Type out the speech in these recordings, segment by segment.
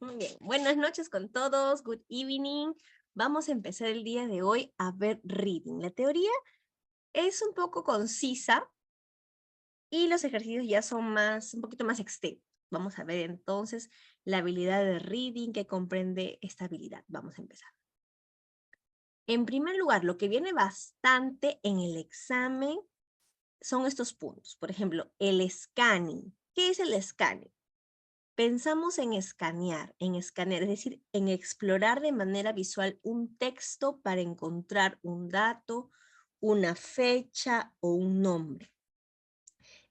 Muy bien, buenas noches con todos, good evening. Vamos a empezar el día de hoy a ver reading. La teoría es un poco concisa y los ejercicios ya son un poquito más extensos. Vamos a ver entonces la habilidad de reading que comprende esta habilidad. Vamos a empezar. En primer lugar, lo que viene bastante en el examen son estos puntos. Por ejemplo, el scanning. ¿Qué es el scanning? Pensamos en escanear, es decir, en explorar de manera visual un texto para encontrar un dato, una fecha o un nombre.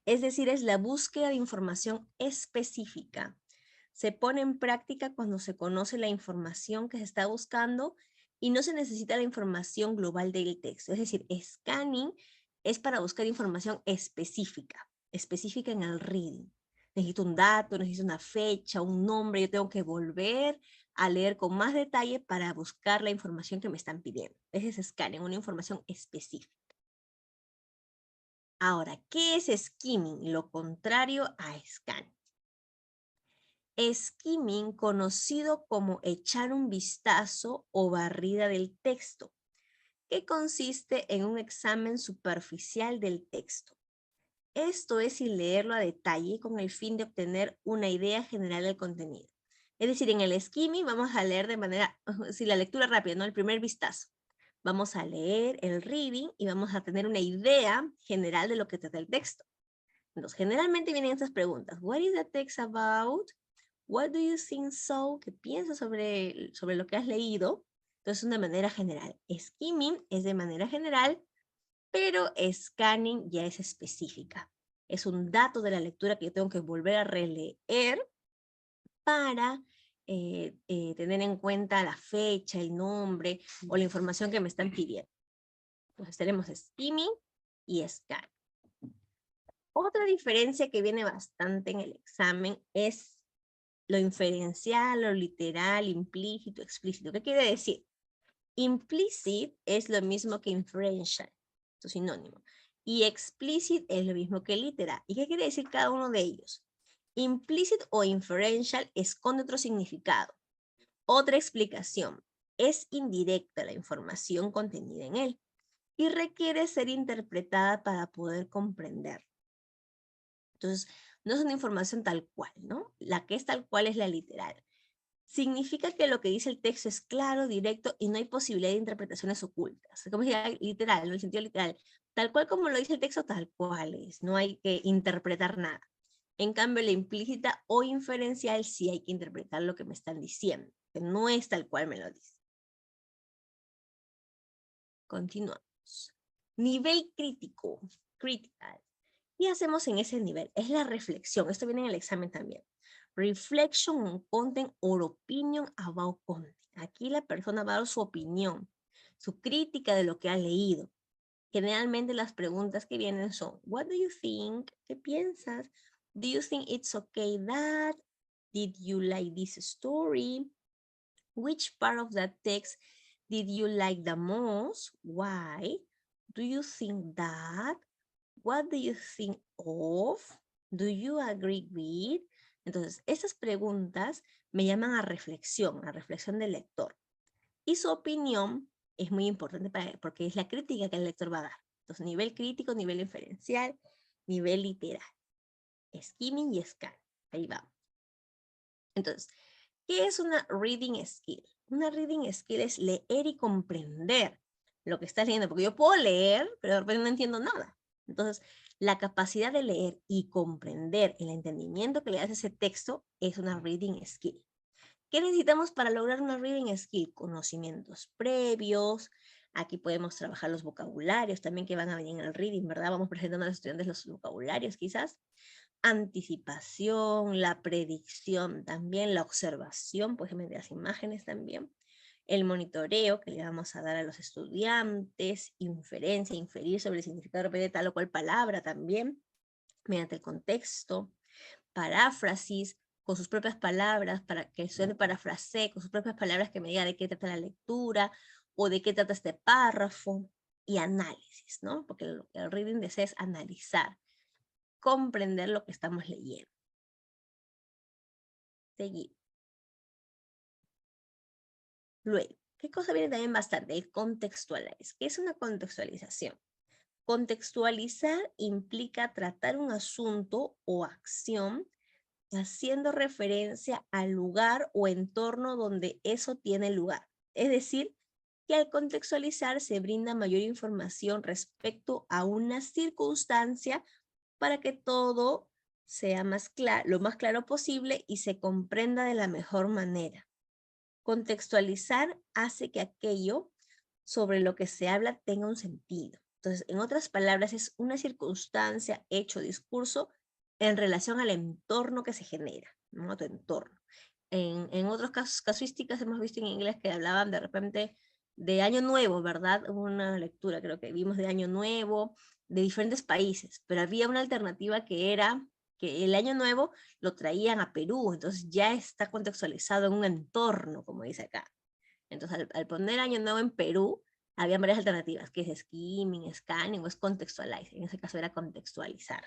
Es decir, es la búsqueda de información específica. Se pone en práctica cuando se conoce la información que se está buscando y no se necesita la información global del texto. Es decir, scanning es para buscar información específica en el reading. Necesito un dato, necesito una fecha, un nombre, yo tengo que volver a leer con más detalle para buscar la información que me están pidiendo. Ese es scanning, una información específica. Ahora, ¿qué es skimming? Lo contrario a scanning. Skimming, conocido como echar un vistazo o barrida del texto, que consiste en un examen superficial del texto. Esto es sin leerlo a detalle con el fin de obtener una idea general del contenido. Es decir, en el skimming vamos a leer de manera, si la lectura rápida, ¿no? El primer vistazo. Vamos a leer el reading y vamos a tener una idea general de lo que trata el texto. Entonces, generalmente vienen estas preguntas. What is the text about? What do you think so? ¿Qué piensas sobre lo que has leído? Entonces, de manera general. Skimming es de manera general, pero scanning ya es específica. Es un dato de la lectura que yo tengo que volver a releer para tener en cuenta la fecha, el nombre o la información que me están pidiendo. Entonces tenemos skimming y scanning. Otra diferencia que viene bastante en el examen es lo inferencial, lo literal, implícito, explícito. ¿Qué quiere decir? Implicit es lo mismo que inferential, su sinónimo. Y explicit es lo mismo que literal. ¿Y qué quiere decir cada uno de ellos? Implicit o inferential esconde otro significado. Otra explicación. Es indirecta la información contenida en él y requiere ser interpretada para poder comprender. Entonces, no es una información tal cual, ¿no? La que es tal cual es la literal. Significa que lo que dice el texto es claro, directo y no hay posibilidad de interpretaciones ocultas. Como decía, literal, en el sentido literal. Tal cual como lo dice el texto, tal cual es. No hay que interpretar nada. En cambio, la implícita o inferencial sí hay que interpretar lo que me están diciendo, que no es tal cual me lo dice. Continuamos. Nivel crítico, critical. ¿Qué hacemos en ese nivel? Es la reflexión. Esto viene en el examen también. Reflection on content or opinion about content. Aquí la persona va a dar su opinión, su crítica de lo que ha leído. Generalmente las preguntas que vienen son, what do you think? ¿Qué piensas? Do you think it's okay that? Did you like this story? Which part of that text did you like the most? Why? Do you think that? What do you think of? Do you agree with? Entonces, esas preguntas me llaman a reflexión del lector. Y su opinión es muy importante para él, porque es la crítica que el lector va a dar. Entonces, nivel crítico, nivel inferencial, nivel literal. Skimming y scan. Ahí vamos. Entonces, ¿qué es una reading skill? Una reading skill es leer y comprender lo que estás leyendo, porque yo puedo leer, pero de repente no entiendo nada. Entonces, la capacidad de leer y comprender el entendimiento que le hace ese texto es una reading skill. ¿Qué necesitamos para lograr una reading skill? Conocimientos previos. Aquí podemos trabajar los vocabularios también que van a venir en el reading, ¿verdad? Vamos presentando a los estudiantes los vocabularios quizás. Anticipación, la predicción también, la observación, pues de las imágenes también. El monitoreo que le vamos a dar a los estudiantes, inferencia, inferir sobre el significado de tal o cual palabra también, mediante el contexto, paráfrasis, con sus propias palabras, para que el estudiante parafrasee con sus propias palabras que me diga de qué trata la lectura o de qué trata este párrafo, y análisis, ¿no? Porque el reading desea es analizar, comprender lo que estamos leyendo. Seguimos. Luego, ¿qué cosa viene también bastante? El contextualize. ¿Qué es una contextualización? Contextualizar implica tratar un asunto o acción haciendo referencia al lugar o entorno donde eso tiene lugar. Es decir, que al contextualizar se brinda mayor información respecto a una circunstancia para que todo sea lo más claro posible y se comprenda de la mejor manera. Contextualizar hace que aquello sobre lo que se habla tenga un sentido. Entonces, en otras palabras, es una circunstancia, hecho, discurso en relación al entorno que se genera, ¿no? Tu entorno. En otros casos, casuísticas hemos visto en inglés que hablaban de repente de Año Nuevo, ¿verdad? Hubo una lectura, creo que vimos de Año Nuevo, de diferentes países, pero había una alternativa que era que el Año Nuevo lo traían a Perú, entonces ya está contextualizado en un entorno, como dice acá. Entonces, al poner Año Nuevo en Perú, había varias alternativas, que es skimming, scanning o es contextualize. En ese caso era contextualizar,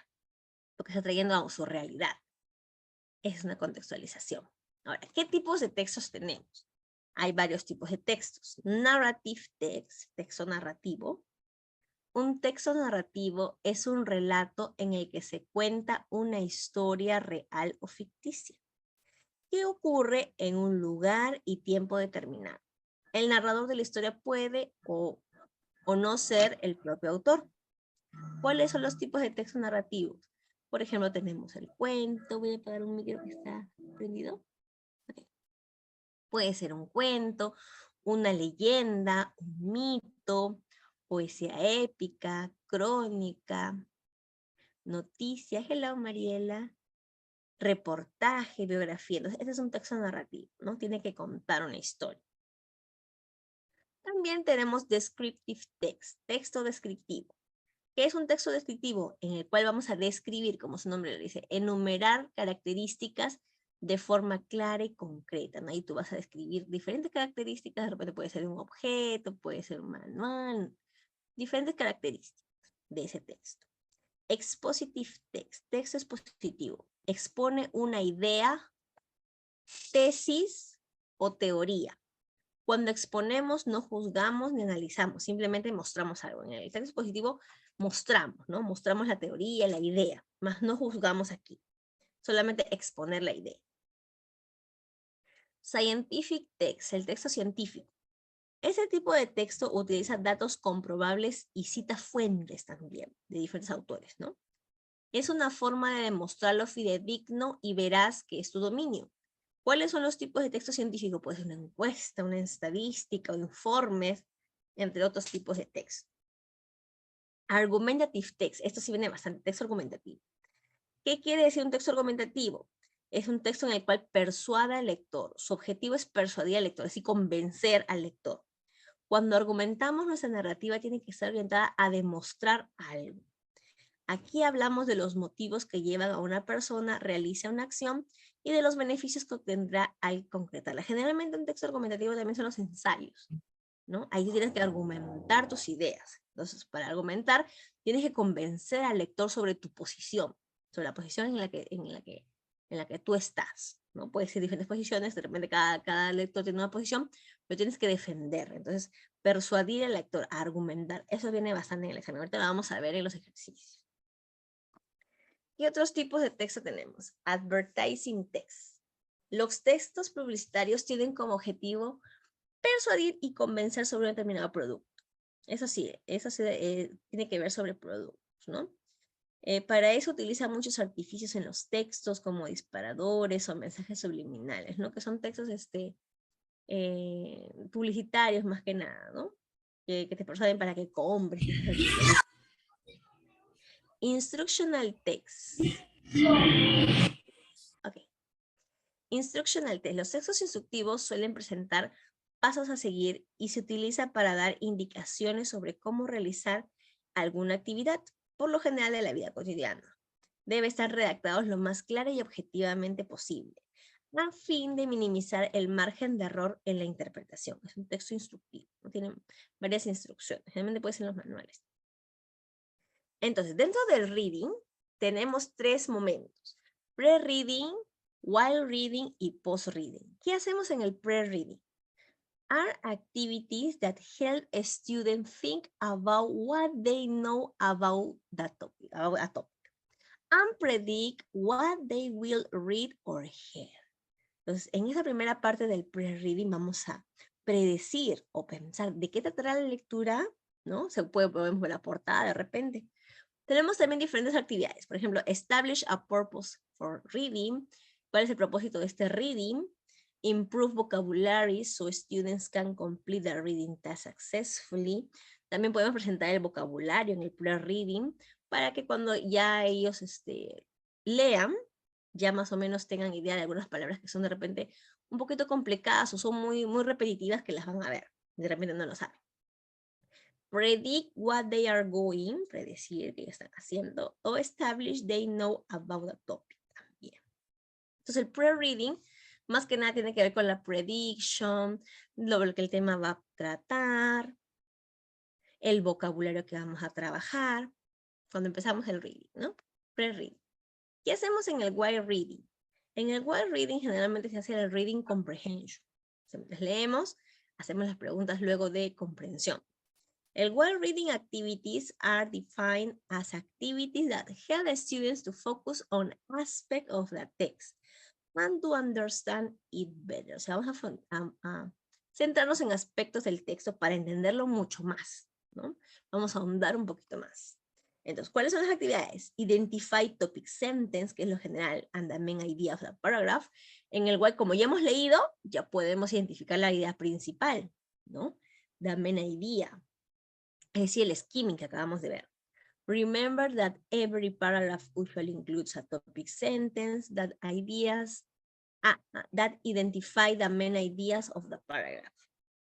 porque está trayendo a su realidad. Es una contextualización. Ahora, ¿qué tipos de textos tenemos? Hay varios tipos de textos. Narrative text, texto narrativo. Un texto narrativo es un relato en el que se cuenta una historia real o ficticia que ocurre en un lugar y tiempo determinado. El narrador de la historia puede o no ser el propio autor. ¿Cuáles son los tipos de texto narrativos? Por ejemplo, tenemos el cuento. Voy a apagar un micro que está prendido. Okay. Puede ser un cuento, una leyenda, un mito, poesía épica, crónica, noticias. Hello, Mariela. Reportaje, biografía. Entonces, ese es un texto narrativo, ¿no? Tiene que contar una historia. También tenemos descriptive text, texto descriptivo. ¿Qué es un texto descriptivo? En el cual vamos a describir, como su nombre lo dice, enumerar características de forma clara y concreta, ¿no? Ahí tú vas a describir diferentes características, de repente puede ser un objeto, puede ser un manual, diferentes características de ese texto. Expositive text, texto expositivo, expone una idea, tesis o teoría. Cuando exponemos, no juzgamos ni analizamos, simplemente mostramos algo. En el texto expositivo mostramos, ¿no? Mostramos la teoría, la idea, más no juzgamos aquí. Solamente exponer la idea. Scientific text, el texto científico. Ese tipo de texto utiliza datos comprobables y cita fuentes también de diferentes autores, ¿no? Es una forma de demostrar lo fidedigno y veraz que es tu dominio. ¿Cuáles son los tipos de texto científico? Puede ser una encuesta, una estadística o informes, entre otros tipos de texto. Argumentative text, esto sí viene bastante, texto argumentativo. ¿Qué quiere decir un texto argumentativo? Es un texto en el cual persuade al lector. Su objetivo es persuadir al lector, es decir, convencer al lector. Cuando argumentamos, nuestra narrativa tiene que estar orientada a demostrar algo. Aquí hablamos de los motivos que llevan a una persona a realizar una acción y de los beneficios que obtendrá al concretarla. Generalmente un texto argumentativo también son los ensayos, ¿no? Ahí tienes que argumentar tus ideas. Entonces, para argumentar, tienes que convencer al lector sobre tu posición, sobre la posición en la que tú estás, ¿no? Puede ser diferentes posiciones, de repente cada lector tiene una posición, pero tienes que defender. Entonces, persuadir al lector, argumentar, eso viene bastante en el examen. Ahorita lo vamos a ver en los ejercicios. ¿Qué otros tipos de texto tenemos? Advertising text. Los textos publicitarios tienen como objetivo persuadir y convencer sobre un determinado producto. Eso sí tiene que ver sobre productos, ¿no? Para eso utiliza muchos artificios en los textos como disparadores o mensajes subliminales, ¿no? Que son textos publicitarios más que nada, ¿no? Que te persuaden para que compres. Instructional text. Ok. Instructional text. Los textos instructivos suelen presentar pasos a seguir y se utiliza para dar indicaciones sobre cómo realizar alguna actividad, por lo general de la vida cotidiana. Debe estar redactados lo más clara y objetivamente posible, a fin de minimizar el margen de error en la interpretación. Es un texto instructivo, tiene varias instrucciones, generalmente puede ser en los manuales. Entonces, dentro del reading tenemos 3 momentos: pre-reading, while reading y post-reading. ¿Qué hacemos en el pre-reading? are activities that help a student think about what they know about that topic, about a topic, and predict what they will read or hear. Entonces, en esa primera parte del pre-reading vamos a predecir o pensar de qué tratará la lectura, ¿no? Podemos ver la portada de repente. Tenemos también diferentes actividades. Por ejemplo, establish a purpose for reading. ¿Cuál es el propósito de este reading? Improve vocabulary so students can complete the reading task successfully. También podemos presentar el vocabulario en el pre-reading para que cuando ya ellos lean, ya más o menos tengan idea de algunas palabras que son de repente un poquito complicadas o son muy repetitivas que las van a ver. De repente no lo saben. Predict what they are going, predecir qué están haciendo, o establish they know about the topic también. Entonces el pre-reading más que nada tiene que ver con la prediction, lo que el tema va a tratar, el vocabulario que vamos a trabajar, cuando empezamos el reading, ¿no? Pre-reading. ¿Qué hacemos en el while reading? En el while reading generalmente se hace el reading comprehension. Entonces leemos, hacemos las preguntas luego de comprensión. El while reading activities are defined as activities that help students to focus on aspects of the text and to understand it better. O sea, vamos a centrarnos en aspectos del texto para entenderlo mucho más, ¿no? Vamos a ahondar un poquito más. Entonces, ¿cuáles son las actividades? Identify topic sentence, que es lo general, and the main idea of the paragraph, en el cual, como ya hemos leído, ya podemos identificar la idea principal, ¿no? The main idea. Es decir, el skimming que acabamos de ver. Remember that every paragraph usually includes a topic sentence that identify the main ideas of the paragraph.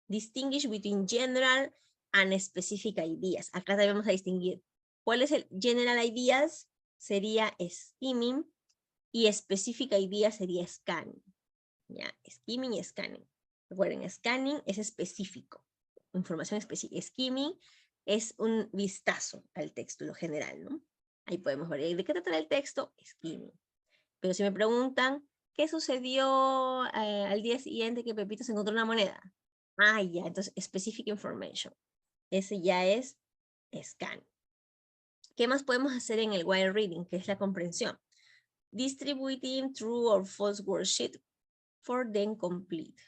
Distinguish between general and specific ideas. Acá debemos a distinguir. ¿Cuál es el general ideas? Sería skimming y specific ideas sería scanning. ¿Ya? Skimming y scanning. Recuerden, scanning es específico. Información específica. Skimming es un vistazo al texto, lo general, ¿no? Ahí podemos ver. ¿De qué trata el texto? Skimming. Pero si me preguntan, ¿qué sucedió al día siguiente que Pepito se encontró una moneda? Ah, ya, entonces, specific information. Ese ya es scan. ¿Qué más podemos hacer en el while reading? Que es la comprensión. Distributing true or false worksheet for then complete.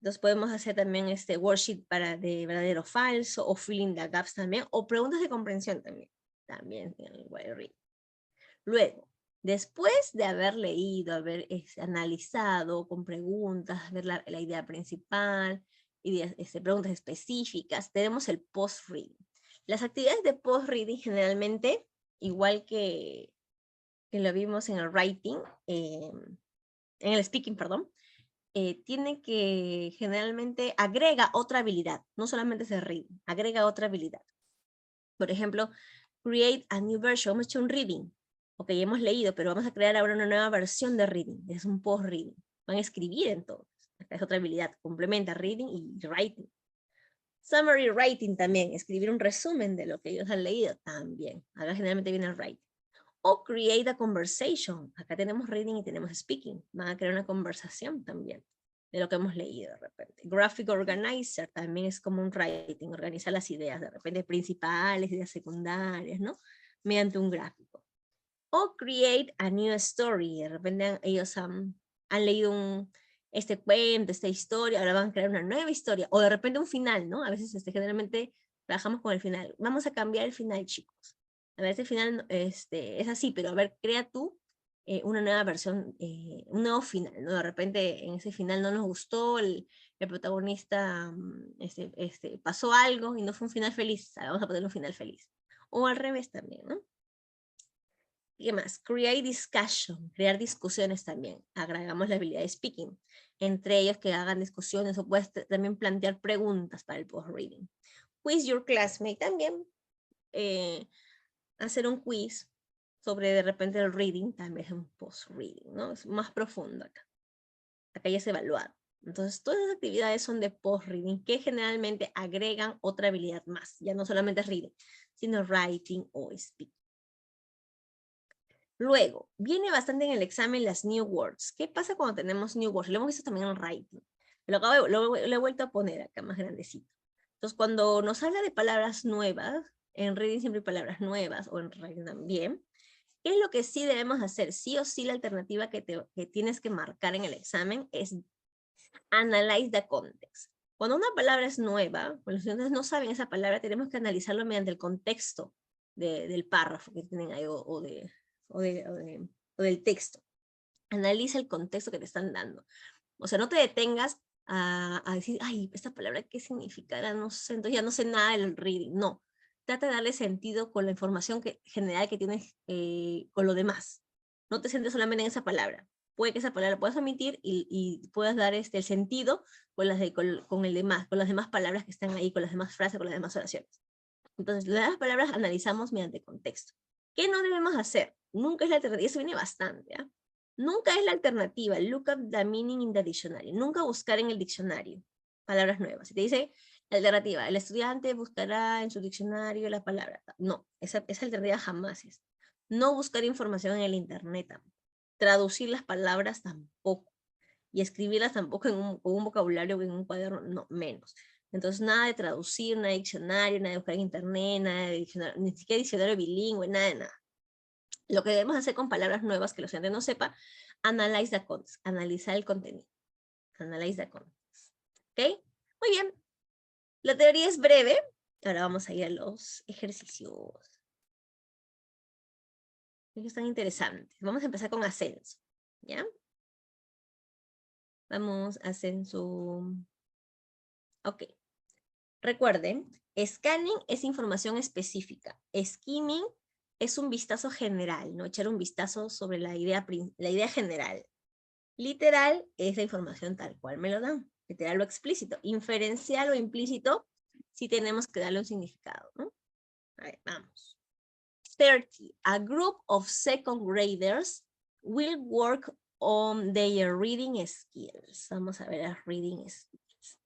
Entonces podemos hacer también este worksheet para de verdadero o falso, o filling the gaps también, o preguntas de comprensión también. También en el while reading. Luego, después de haber leído, haber analizado con preguntas, ver la idea principal, ideas, preguntas específicas, tenemos el post-reading. Las actividades de post-reading generalmente, igual que lo vimos en el writing, en el speaking, perdón, tiene que generalmente agrega otra habilidad, no solamente es el reading, agrega otra habilidad. Por ejemplo, create a new version, hemos hecho un reading, ok, hemos leído, pero vamos a crear ahora una nueva versión de reading, es un post-reading, van a escribir entonces, esta es otra habilidad, complementa reading y writing. Summary writing también, escribir un resumen de lo que ellos han leído también, acá generalmente viene el writing. O create a conversation, acá tenemos reading y tenemos speaking, van a crear una conversación también de lo que hemos leído de repente. Graphic organizer también es como un writing, organizar las ideas de repente principales, ideas secundarias, ¿no? Mediante un gráfico. O create a new story, de repente ellos han leído este cuento, esta historia, ahora van a crear una nueva historia, o de repente un final, ¿no? A veces generalmente trabajamos con el final. Vamos a cambiar el final, chicos. A ver, este final es así, pero a ver, crea tú una nueva versión, un nuevo final, ¿no? De repente en ese final no nos gustó, el protagonista pasó algo y no fue un final feliz, vamos a poner un final feliz. O al revés también, ¿no? ¿Qué más? Create discussion, crear discusiones también. Agregamos la habilidad de speaking. Entre ellos que hagan discusiones o puedes también plantear preguntas para el post-reading. Quiz your classmate también. Hacer un quiz sobre de repente el reading también es un post-reading, ¿no? Es más profundo acá. Acá ya es evaluado. Entonces, todas las actividades son de post-reading que generalmente agregan otra habilidad más. Ya no solamente es reading, sino writing o speaking. Luego, viene bastante en el examen las new words. ¿Qué pasa cuando tenemos new words? Lo hemos visto también en writing. Lo he vuelto a poner acá más grandecito. Entonces, cuando nos habla de palabras nuevas, en reading siempre hay palabras nuevas, o en writing también, ¿qué es lo que sí debemos hacer? Sí o sí la alternativa que tienes que marcar en el examen es analyze the context. Cuando una palabra es nueva, cuando los estudiantes no saben esa palabra, tenemos que analizarlo mediante el contexto del párrafo que tienen ahí o del texto. Analiza el contexto que te están dando. O sea, no te detengas a decir, ay, esta palabra, ¿qué significará? No sé, entonces ya no sé nada del reading. No, trata de darle sentido con la información general que tienes con lo demás. No te centres solamente en esa palabra. Puede que esa palabra puedas omitir y puedas dar el sentido con las con las demás palabras que están ahí, con las demás frases, con las demás oraciones. Entonces, las palabras analizamos mediante contexto. ¿Qué no debemos hacer? Nunca es la alternativa, eso viene bastante, ¿eh? Nunca es la alternativa, look up the meaning in the dictionary. Nunca buscar en el diccionario palabras nuevas. Si te dice alternativa, el estudiante buscará en su diccionario la palabra. No, esa alternativa jamás es. No buscar información en el internet tampoco. Traducir las palabras tampoco. Y escribirlas tampoco con un vocabulario o en un cuaderno, no, menos. Entonces, nada de traducir, nada de diccionario, nada de buscar en internet, nada de diccionario, ni siquiera diccionario bilingüe, nada de nada. Lo que debemos hacer con palabras nuevas que los estudiantes no sepa, analyze the context, analizar el contenido. Analyze the context. ¿Ok? Muy bien. La teoría es breve. Ahora vamos a ir a los ejercicios. Ellos están interesantes. Vamos a empezar con ascenso. ¿Ya? Vamos, ascenso. Ok. Recuerden, scanning es información específica. Skimming es un vistazo general, ¿no? Echar un vistazo sobre la idea general. Literal es la información tal cual me lo dan. Literal o explícito. Inferencial o implícito, sí tenemos que darle un significado, ¿no? A ver, vamos. 30. A group of second graders will work on their reading skills. Vamos a ver las reading skills.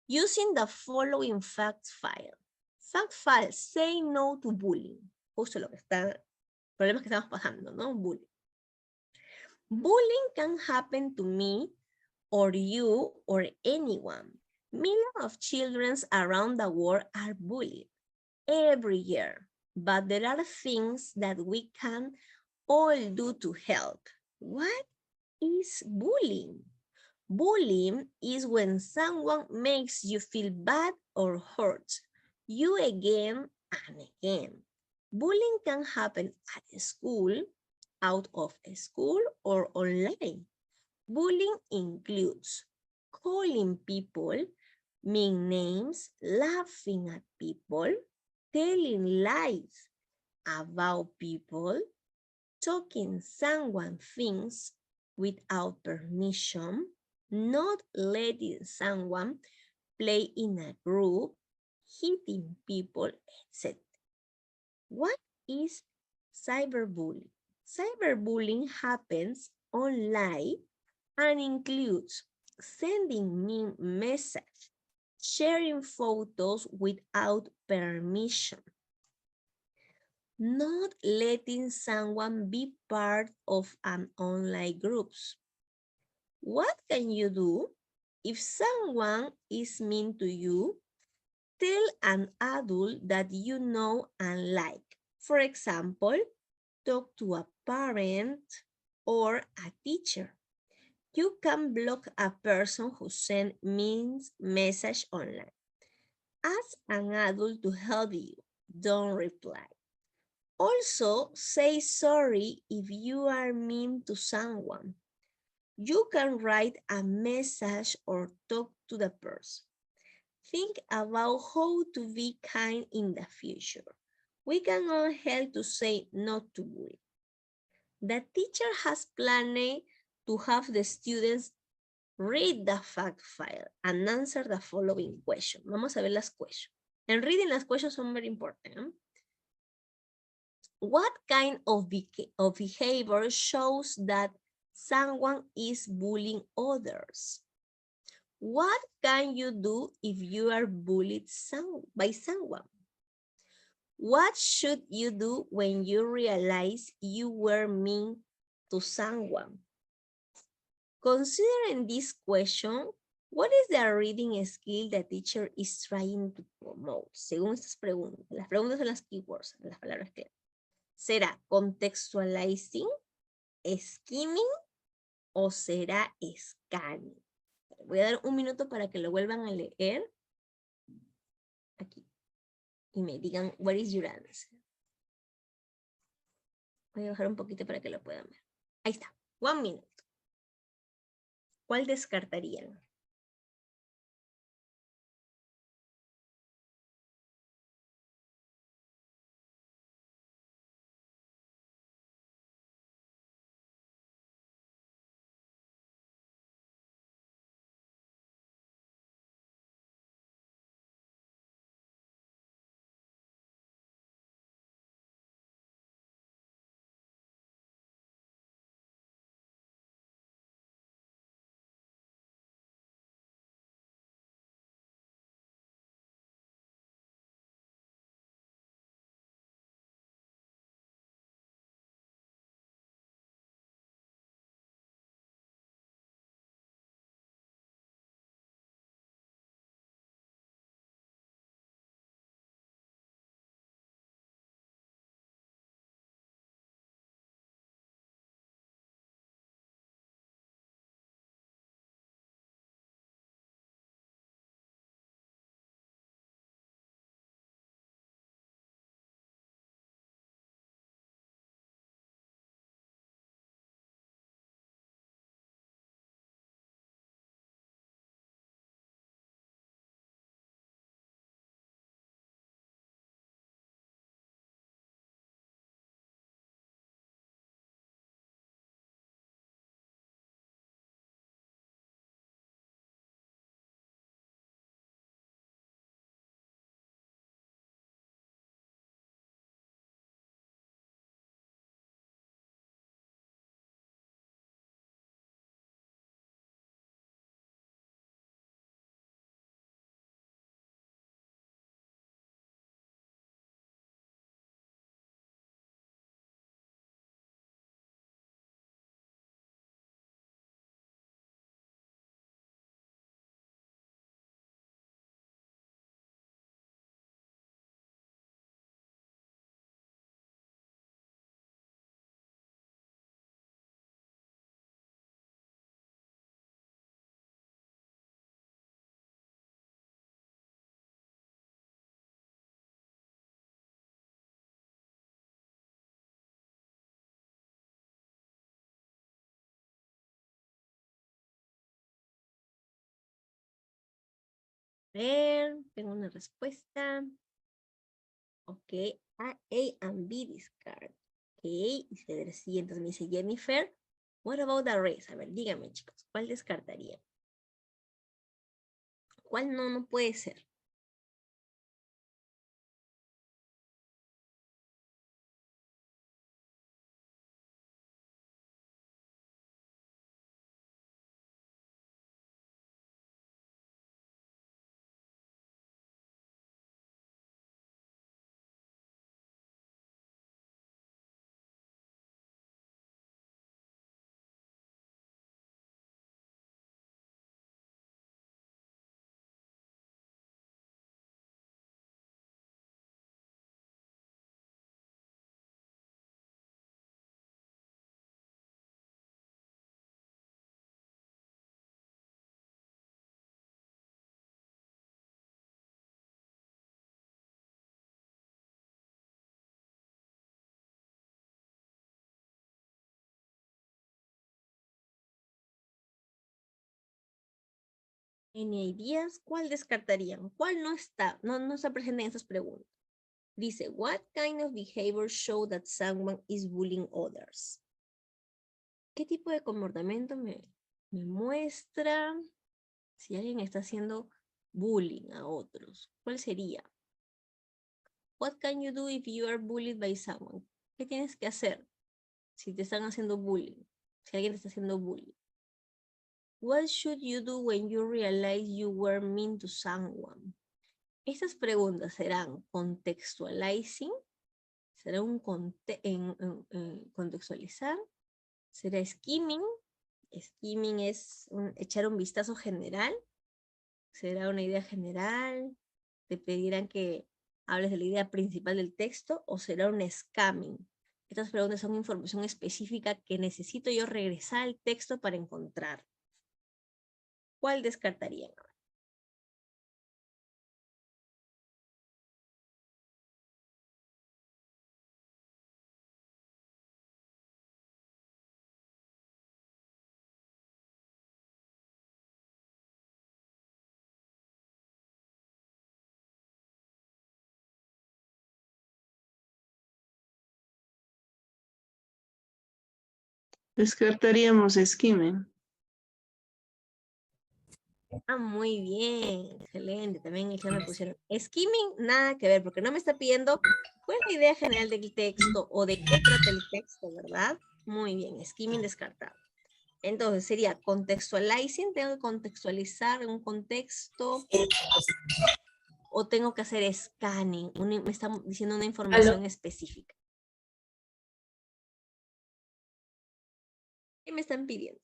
Using the following fact file. Fact file, say no to bullying. Justo lo que está, problemas que estamos pasando, ¿no? Bullying. Bullying can happen to me or you or anyone. Millions of children around the world are bullied every year, but there are things that we can all do to help. What is bullying? Bullying is when someone makes you feel bad or hurts you again and again. Bullying can happen at school, out of school, or online. Bullying includes calling people mean names, laughing at people, telling lies about people, talking someone things without permission, not letting someone play in a group, hitting people, etc. What is cyberbullying? Cyberbullying happens online and includes sending mean messages, sharing photos without permission, not letting someone be part of an online group. What can you do if someone is mean to you? Tell an adult that you know and like. For example, talk to a parent or a teacher. You can block a person who sends mean message online. Ask an adult to help you. Don't reply. Also, say sorry if you are mean to someone. You can write a message or talk to the person. Think about how to be kind in the future. We can all help to say not to bully. The teacher has planned to have the students read the fact file and answer the following question. Vamos a ver las questions. And reading las questions son very important. ¿Eh? What kind of behavior shows that someone is bullying others? What can you do if you are bullied by someone? What should you do when you realize you were mean to someone? Considering this question, What is the reading skill the teacher is trying to promote? Según estas preguntas. Las preguntas son las keywords, las palabras clave. ¿Será contextualizing, skimming o será scanning? Voy a dar un minuto para que lo vuelvan a leer. Aquí. Y me digan, what is your answer? Voy a bajar un poquito para que lo puedan ver. Ahí está. 1 minute. ¿Cuál descartarían? A ver, tengo una respuesta. Ok, A and B discard. Ok, y se siguiente me dice Jennifer. What about the rest? A ver, díganme chicos, ¿cuál descartaría? ¿Cuál no puede ser? Any ideas? ¿Cuál descartarían? ¿Cuál no está? No está presente en esas preguntas. Dice, what kind of behavior show that someone is bullying others? ¿Qué tipo de comportamiento me muestra si alguien está haciendo bullying a otros? ¿Cuál sería? What can you do if you are bullied by someone? ¿Qué tienes que hacer si te están haciendo bullying? Si alguien te está haciendo bullying. What should you do when you realize you were mean to someone? Estas preguntas serán contextualizing, será un contextualizar, será skimming. Skimming es echar un vistazo general. ¿Será una idea general? ¿Te pedirán que hables de la idea principal del texto o será un scamming? Estas preguntas son información específica que necesito yo regresar al texto para encontrar. ¿Cuál descartarían? Descartaríamos skimming. Ah, muy bien, excelente. También ya me pusieron skimming, nada que ver, porque no me está pidiendo cuál es la idea general del texto o de qué trata el texto, ¿verdad? Muy bien, skimming descartado. Entonces sería contextualizing, tengo que contextualizar un contexto o tengo que hacer scanning, me están diciendo una información específica. ¿Qué me están pidiendo?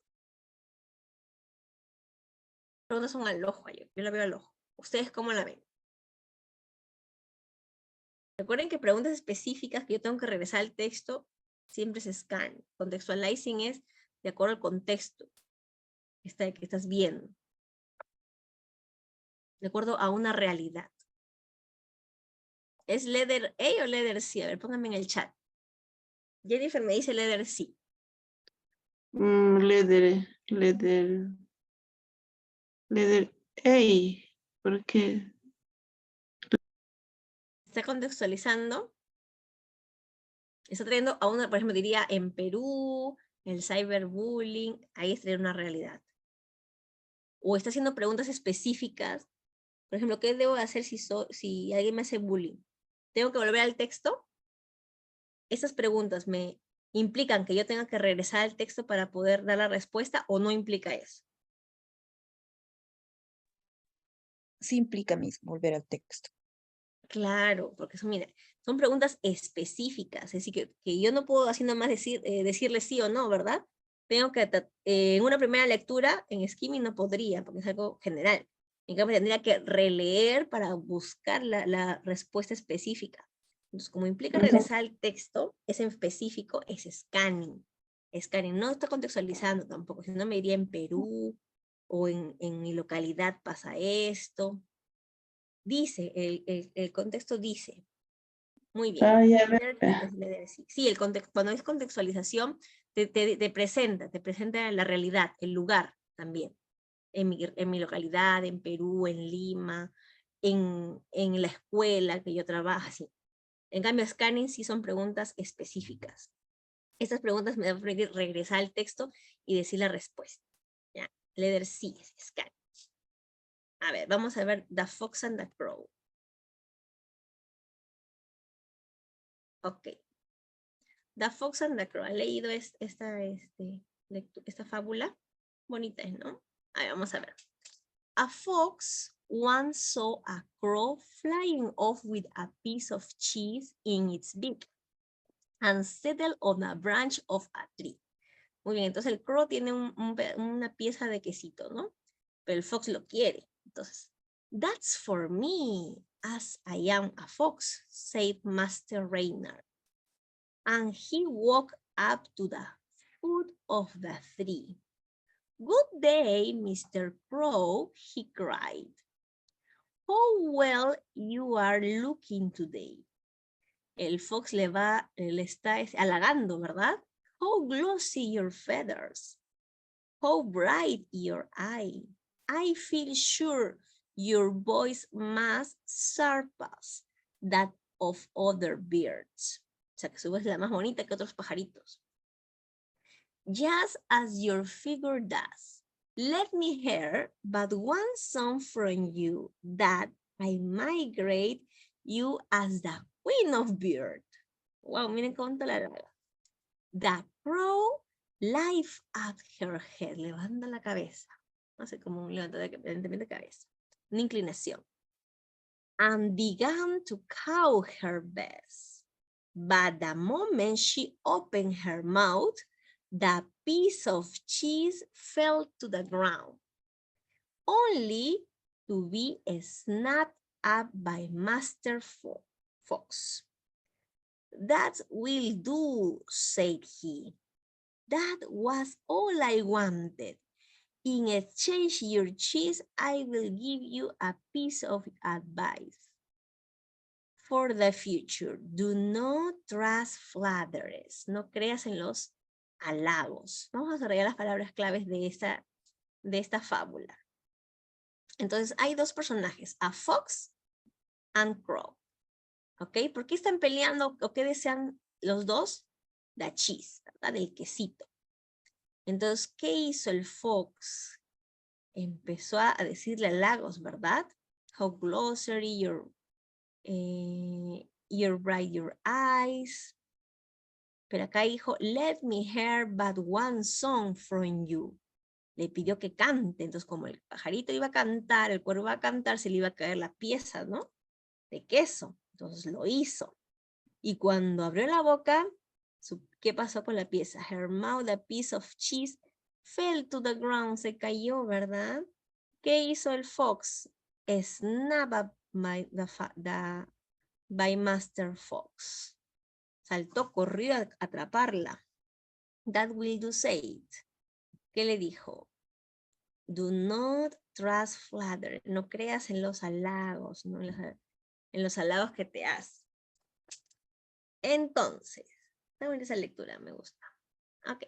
Preguntas son al ojo, yo la veo al ojo. ¿Ustedes cómo la ven? Recuerden que preguntas específicas que yo tengo que regresar al texto siempre se scan. Contextualizing es de acuerdo al contexto que estás viendo. De acuerdo a una realidad. ¿Es letter A o letter C? A ver, pónganme en el chat. Jennifer me dice letter C. Leather A. ¿Por qué? Está contextualizando. Está trayendo a una, por ejemplo, diría en Perú, el cyberbullying, ahí es traer una realidad. O está haciendo preguntas específicas. Por ejemplo, ¿qué debo hacer si alguien me hace bullying? ¿Tengo que volver al texto? Estas preguntas me implican que yo tenga que regresar al texto para poder dar la respuesta o no implica eso. Sí implica mismo volver al texto. Claro, porque son preguntas específicas, es decir, que yo no puedo así nomás decirle sí o no, ¿verdad? Tengo que, en una primera lectura, en skimming no podría, porque es algo general. En cambio, tendría que releer para buscar la respuesta específica. Entonces, como implica regresar al texto, es en específico, es scanning. Scanning no está contextualizando tampoco, si no me iría en Perú o en mi localidad pasa esto. Dice, el contexto dice. Muy bien. Sí, cuando es contextualización, te presenta la realidad, el lugar también. En mi localidad, en Perú, en Lima, en la escuela que yo trabajo, así. En cambio, scanning sí son preguntas específicas. Estas preguntas me dan permitir regresar al texto y decir la respuesta. ¿Ya? Letter C, scanning. A ver, vamos a ver The Fox and the Crow. Ok. The Fox and the Crow. ¿Han leído esta fábula? Bonita, ¿no? A ver, vamos a ver. A fox once saw a crow flying off with a piece of cheese in its beak and settled on a branch of a tree. Muy bien, entonces el crow tiene una pieza de quesito, ¿no? Pero el fox lo quiere. Entonces, that's for me, as I am a fox, said Master Reynard. And he walked up to the foot of the tree. Good day, Mr. Crow, he cried. How well you are looking today. El fox le está halagando, ¿verdad? How glossy your feathers. How bright your eye. I feel sure your voice must surpass that of other birds. O sea, que su voz es la más bonita que otros pajaritos. Just as your figure does. Let me hear but one song from you, that I migrate you as the queen of birds. Wow, miren cómo te la larga. The crow lift up her head, levanta la cabeza. No sé cómo levantamiento de cabeza. Una inclinación. And began to caw her best. But the moment she opened her mouth, the piece of cheese fell to the ground. Only to be snapped up by Master Fox. That will do, said he. That was all I wanted. In exchange your cheese, I will give you a piece of advice. For the future, do not trust flatterers. No creas en los halagos. Vamos a desarrollar las palabras claves de esta fábula. Entonces, hay dos personajes, a Fox and Crow. ¿Ok? ¿Por qué están peleando o qué desean los dos? The cheese, ¿verdad? El quesito. Entonces, ¿qué hizo el Fox? Empezó a decirle halagos, ¿verdad? How glossary, your bright your eyes. Pero acá dijo, let me hear but one song from you. Le pidió que cante, entonces como el pajarito iba a cantar, el cuervo iba a cantar, se le iba a caer la pieza, ¿no? De queso. Entonces lo hizo. Y cuando abrió la boca, ¿qué pasó con la pieza? Her mouth, a piece of cheese, fell to the ground, se cayó, ¿verdad? ¿Qué hizo el fox? Snap up by Master Fox. Saltó, corrió a atraparla. That will do, said. ¿Qué le dijo? Do not trust flattery. No creas en los halagos, ¿no? En los halagos que te hacen. Entonces, esa lectura me gusta. Ok.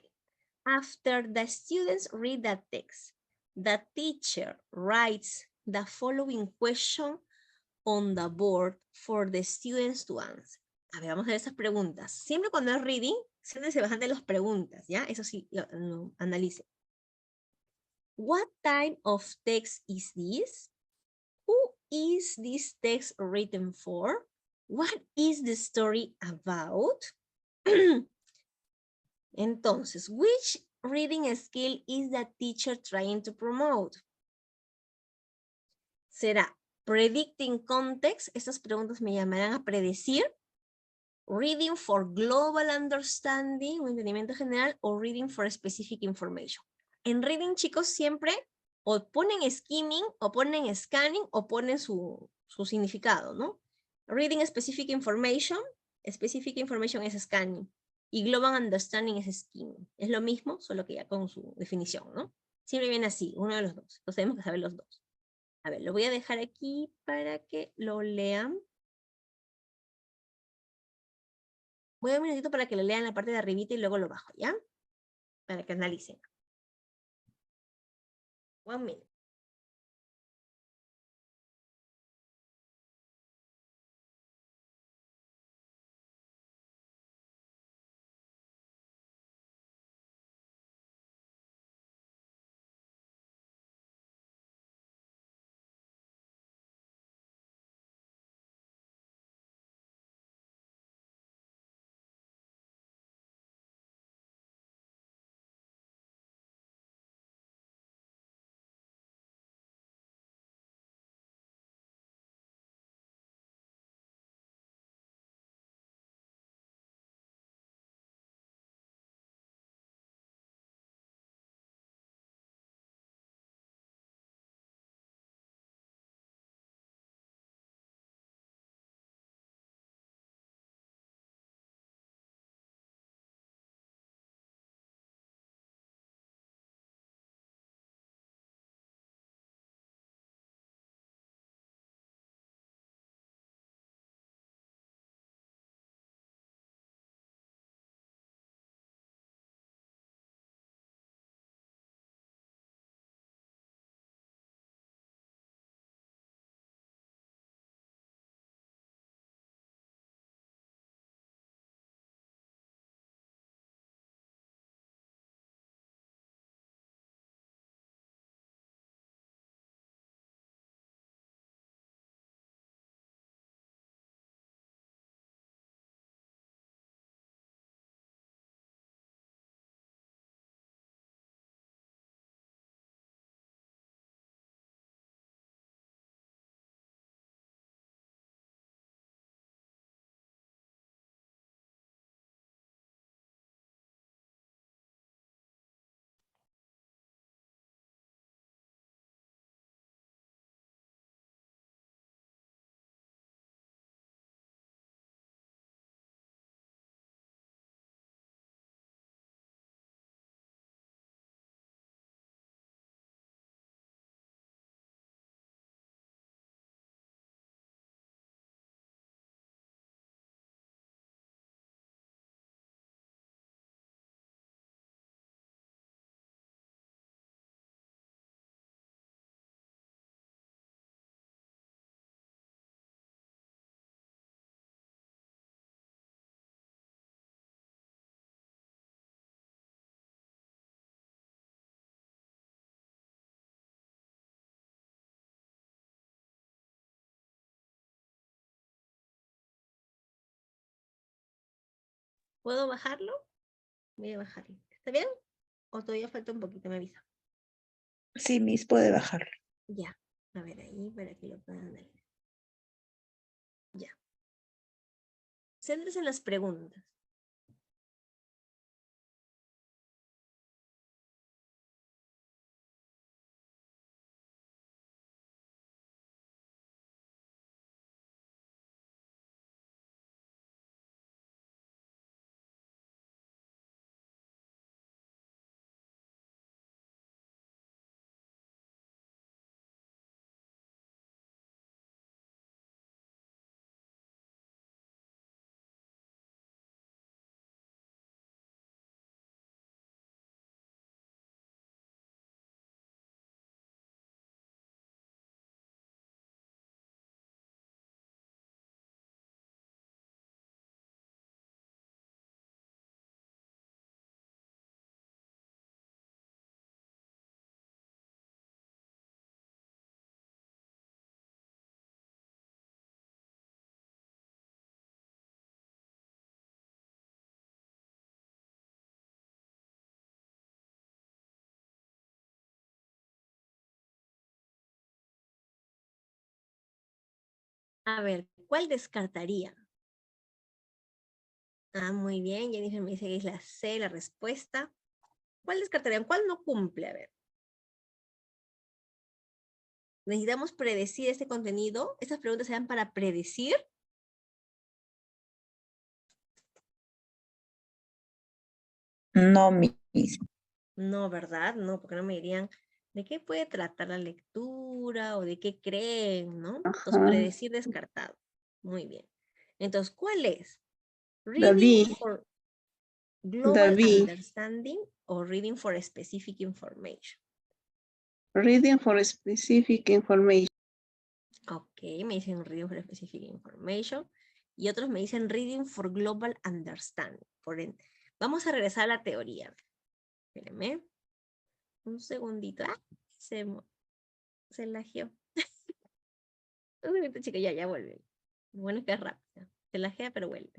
After the students read the text, the teacher writes the following question on the board for the students to answer. A ver, vamos a ver esas preguntas. Siempre cuando es reading, siempre se bajan de las preguntas, ¿ya? Eso sí, lo analice. What type of text is this? Who is this text written for? What is the story about? Entonces, which reading skill is the teacher trying to promote? ¿Será predicting context? Estas preguntas me llamarán a predecir. Reading for global understanding o entendimiento general o reading for specific information. En reading, chicos, siempre o ponen skimming o ponen scanning o ponen su significado, ¿no? Reading specific information es scanning. Y global understanding es skimming. Es lo mismo, solo que ya con su definición, ¿no? Siempre viene así, uno de los dos. Entonces tenemos que saber los dos. A ver, lo voy a dejar aquí para que lo lean. Voy a dar un minutito para que lo lean la parte de arribita y luego lo bajo, ¿ya? Para que analicen. 1 minute. ¿Puedo bajarlo? Voy a bajarlo. ¿Está bien? ¿O todavía falta un poquito? Me avisa. Sí, Miss, puede bajarlo. Ya. A ver ahí para que lo puedan leer. Ya. Céntrese en las preguntas. A ver, ¿cuál descartaría? Ah, muy bien. Jennifer me dice que es la C, la respuesta. ¿Cuál descartarían? ¿Cuál no cumple? A ver. Necesitamos predecir este contenido. Estas preguntas serán para predecir. No, Miss. No, ¿verdad? No, porque no me dirían de qué puede tratar la lectura o de qué creen, ¿no? Entonces, Ajá. predecir descartado. Muy bien. Entonces, ¿cuál es? Reading David. for global David. understanding o reading for specific information. Reading for specific information. Ok, me dicen reading for specific information. Y otros me dicen reading for global understanding. Vamos a regresar a la teoría. Espérenme. Un segundito. Ah, se lajeó. Un segundito, chicos, ya vuelve. Bueno, que es rápido. Se lajea, pero vuelve.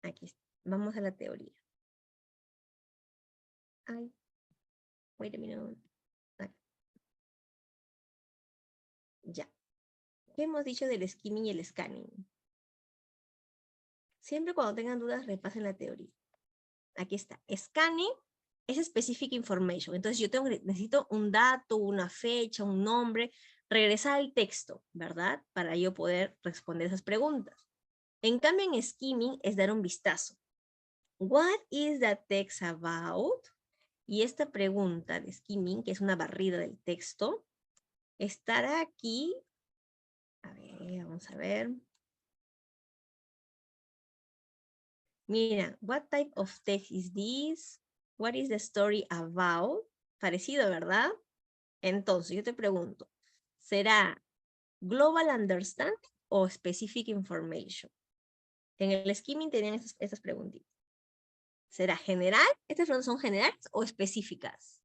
Aquí está. Vamos a la teoría. Ay, wait a minute. Aquí. Ya. ¿Qué hemos dicho del skimming y el scanning? Siempre cuando tengan dudas, repasen la teoría. Aquí está. Scanning es specific information. Entonces yo necesito un dato, una fecha, un nombre, regresar al texto, ¿verdad? Para yo poder responder esas preguntas. En cambio, en skimming es dar un vistazo. What is that text about? Y esta pregunta de skimming, que es una barrida del texto, estará aquí. A ver, vamos a ver. Mira, what type of text is this? What is the story about? Parecido, ¿verdad? Entonces, yo te pregunto, ¿será global understanding o specific information? En el skimming tenían estas preguntitas. ¿Será general? ¿Estas preguntas son generales o específicas?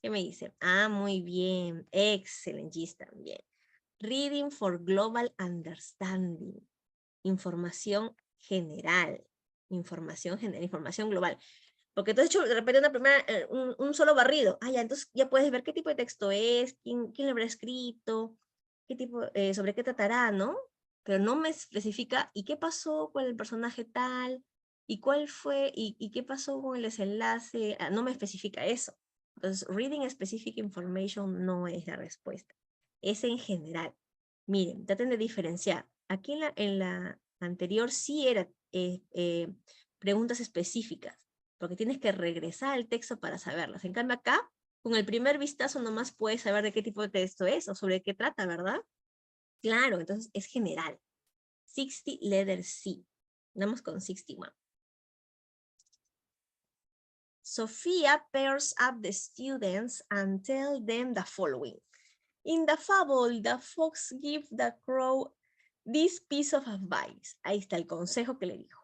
¿Qué me dicen? Ah, muy bien. Excelente, Gis también. Reading for global understanding. Información general. Información general, información global. Porque tú has hecho de repente una primera, un solo barrido. Ah, ya, entonces ya puedes ver qué tipo de texto es, quién lo habrá escrito, qué tipo, sobre qué tratará, ¿no? Pero no me especifica, ¿y qué pasó con el personaje tal? ¿Y cuál fue? ¿Y qué pasó con el desenlace? Ah, no me especifica eso. Entonces, reading specific information no es la respuesta. Es en general. Miren, traten de diferenciar. Aquí en la anterior sí era preguntas específicas, porque tienes que regresar al texto para saberlas. En cambio acá, con el primer vistazo nomás puedes saber de qué tipo de texto es o sobre qué trata, ¿verdad? Claro, entonces es general. 60 letter C. Vamos con 61. Sophia pairs up the students and tell them the following. In the fable, the fox gives the crow this piece of advice. Ahí está el consejo que le dijo.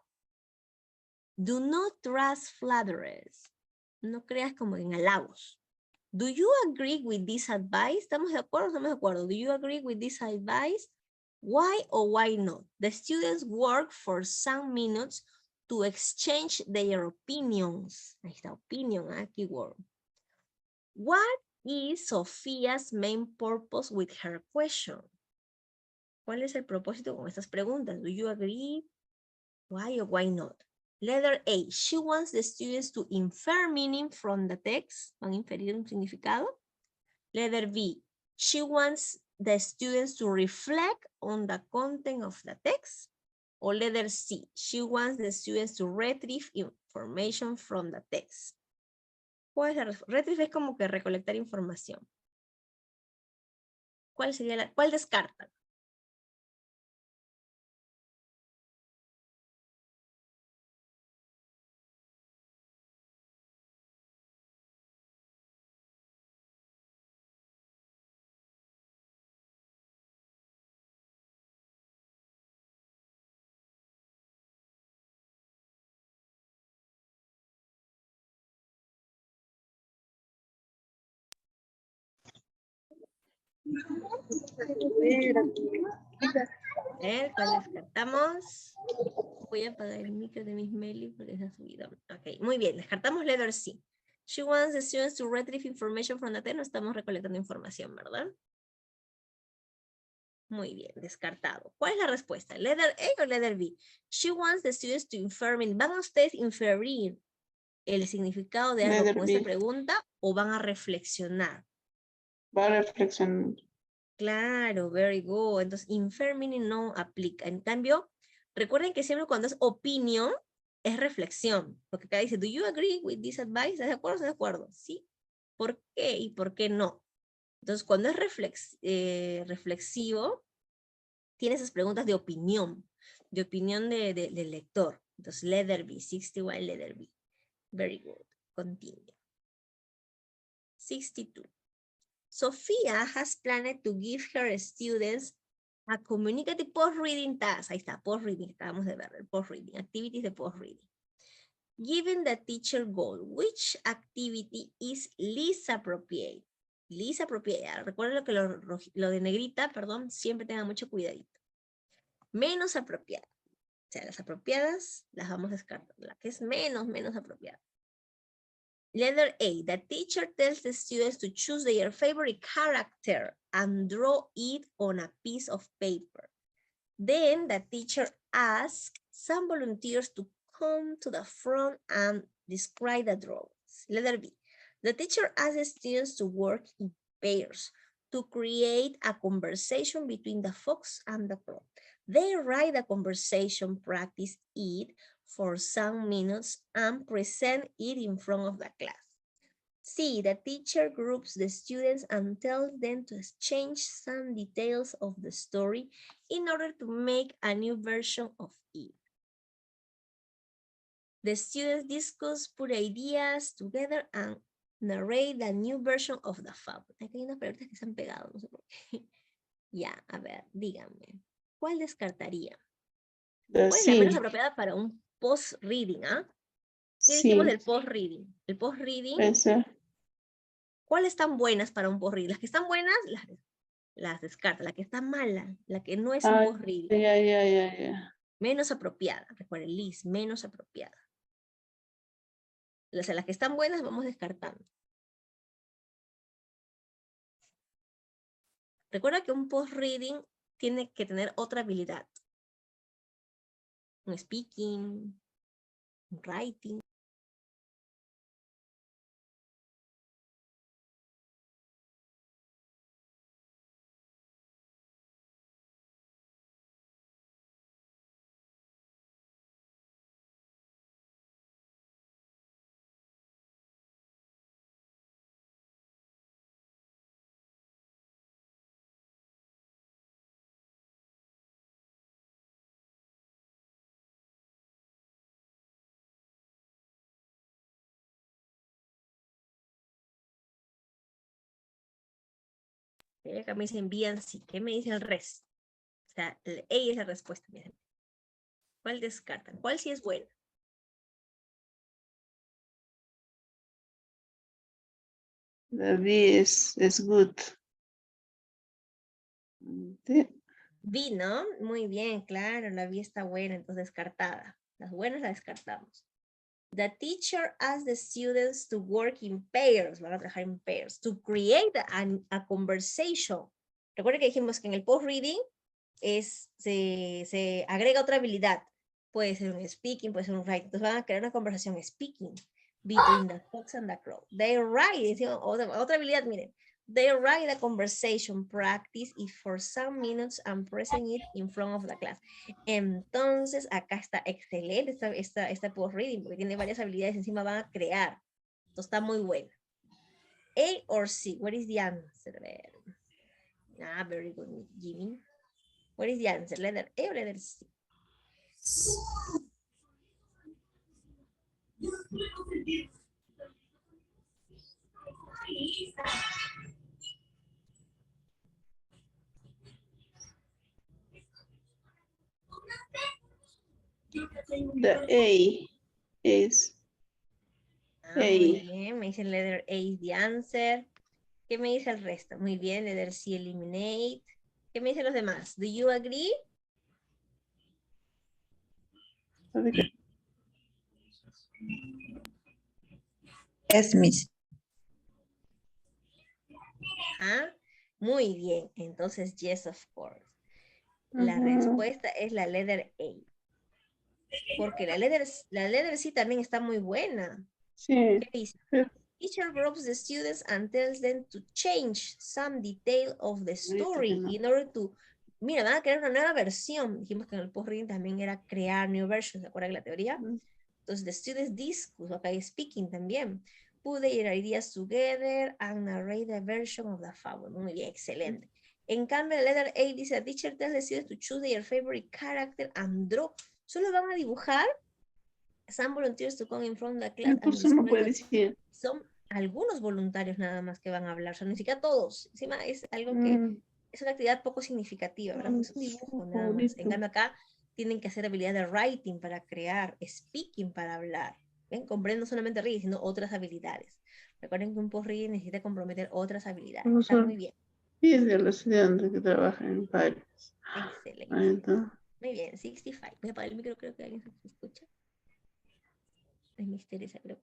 Do not trust flatterers. No creas como en halagos. Do you agree with this advice? ¿Estamos de acuerdo o no estamos de acuerdo? Do you agree with this advice? Why or why not? The students work for some minutes to exchange their opinions. Ahí está, opinion, keyword. What is Sophia's main purpose with her question? ¿Cuál es el propósito con estas preguntas? Do you agree? Why or why not? Letter A, she wants the students to infer meaning from the text. Van a inferir un significado. Letter B, she wants the students to reflect on the content of the text. O letter C, she wants the students to retrieve information from the text. ¿Cuál es la respuesta? Retrieve es como que recolectar información. ¿Cuál sería la, cuál descarta? ¿Cuál descartamos? Voy a apagar el micro de Miss Meli porque se ha subido. Ok, muy bien, descartamos letter C. She wants the students to retrieve information from the text. No estamos recolectando información, ¿verdad? Muy bien, descartado. ¿Cuál es la respuesta? ¿Letter A o letter B? She wants the students to infer. ¿Van a ustedes inferir el significado de algo con esta pregunta o van a reflexionar? Va a reflexionar. Claro, very good. Entonces, infer meaning no aplica. En cambio, recuerden que siempre cuando es opinión, es reflexión. Porque acá dice, do you agree with this advice? ¿Estás de acuerdo? ¿Estás de acuerdo? Sí. ¿Por qué y por qué no? Entonces, cuando es reflexivo, tiene esas preguntas de opinión del lector. Entonces, letter B, 61 letter B. Very good. Continue. 62. Sophia has planned to give her students a communicative post-reading task. Ahí está, post-reading, acabamos de ver, el post-reading, activities de post-reading. Given the teacher goal, which activity is least appropriate? Least appropriate. Recuerden que lo de negrita, perdón, siempre tengan mucho cuidadito. Menos apropiada. O sea, las apropiadas las vamos a descartar. La que es menos apropiada. Letter A, the teacher tells the students to choose their favorite character and draw it on a piece of paper. Then the teacher asks some volunteers to come to the front and describe the drawings. Letter B, the teacher asks the students to work in pairs to create a conversation between the fox and the crow. They write the conversation, practice it for some minutes and present it in front of the class. C, the teacher groups the students and tells them to exchange some details of the story in order to make a new version of it. The students discuss, put ideas together and narrate the new version of the fable. Aquí hay unas palabras que se han pegado, no sé por qué. Ya, a ver, díganme. ¿Cuál descartaría? ¿Cuál es la menos apropiada para un post-reading? ¿Qué dijimos del post-reading? El post-reading. ¿Cuáles están buenas para un post-reading? Las que están buenas, las descarta. La que está mala, la que no es un post-reading. Menos apropiada. Recuerden, Liz, menos apropiada. O sea, las que están buenas vamos descartando. Recuerda que un post-reading tiene que tener otra habilidad. Un speaking, un writing. Acá me dicen bien, sí. ¿Qué me dice el resto? O sea, el A es la respuesta. Miren. ¿Cuál descartan? ¿Cuál sí es buena? The B is good. B, ¿no? Muy bien, claro, la B está buena, entonces descartada. Las buenas las descartamos. The teacher asked the students to work in pairs, van a trabajar en pairs, to create a conversation. Recuerden que dijimos que en el post-reading se agrega otra habilidad. Puede ser un speaking, puede ser un writing. Entonces van a crear una conversación speaking between the fox and the crow. They write, otra habilidad, miren. They write a conversation practice if for some minutes I'm present it in front of the class. Entonces, acá está excelente esta post-reading porque tiene varias habilidades. Encima van a crear. Esto está muy bueno. A or C? What is the answer? Ah, very good, Jimmy. What is the answer? Letter A or letter C? The A is Muy A. bien, me dice letter A is the answer. ¿Qué me dice el resto? Muy bien, letter C, eliminate. ¿Qué me dicen los demás? Do you agree? Yes, Miss. ¿Ah? Muy bien, entonces yes, of course. La Ajá. respuesta es la letter A. Porque la letter C también está muy buena. Sí. ¿Qué dice? Teacher groups the students and tells them to change some detail of the story in order to... Mira, van a crear una nueva versión. Dijimos que en el post-reading también era crear new versions, ¿se acuerdan de la teoría? Entonces, the students discuss, acá hay speaking también. Put their ideas together and narrate the version of the fable. Muy bien, excelente. En cambio, la letter A dice, the teacher tells the students to choose their favorite character and draw. Solo van a dibujar. Some volunteers to come in front of the class. Entonces no puede decir. Son algunos voluntarios nada más que van a hablar, o sea, ni siquiera todos. Encima es algo que es una actividad poco significativa, ¿verdad? Es un dibujo nada más. En cambio acá tienen que hacer habilidad de writing para crear, speaking para hablar. ¿Ven? Comprendo no solamente reading, sino otras habilidades. Recuerden que un post-reading necesita comprometer otras habilidades. Está muy bien. Y es de los estudiantes que trabajan en varios. Excelente. Muy bien, 65. Voy a apagar el micro, creo que alguien se escucha. Es Miss Teresa, creo.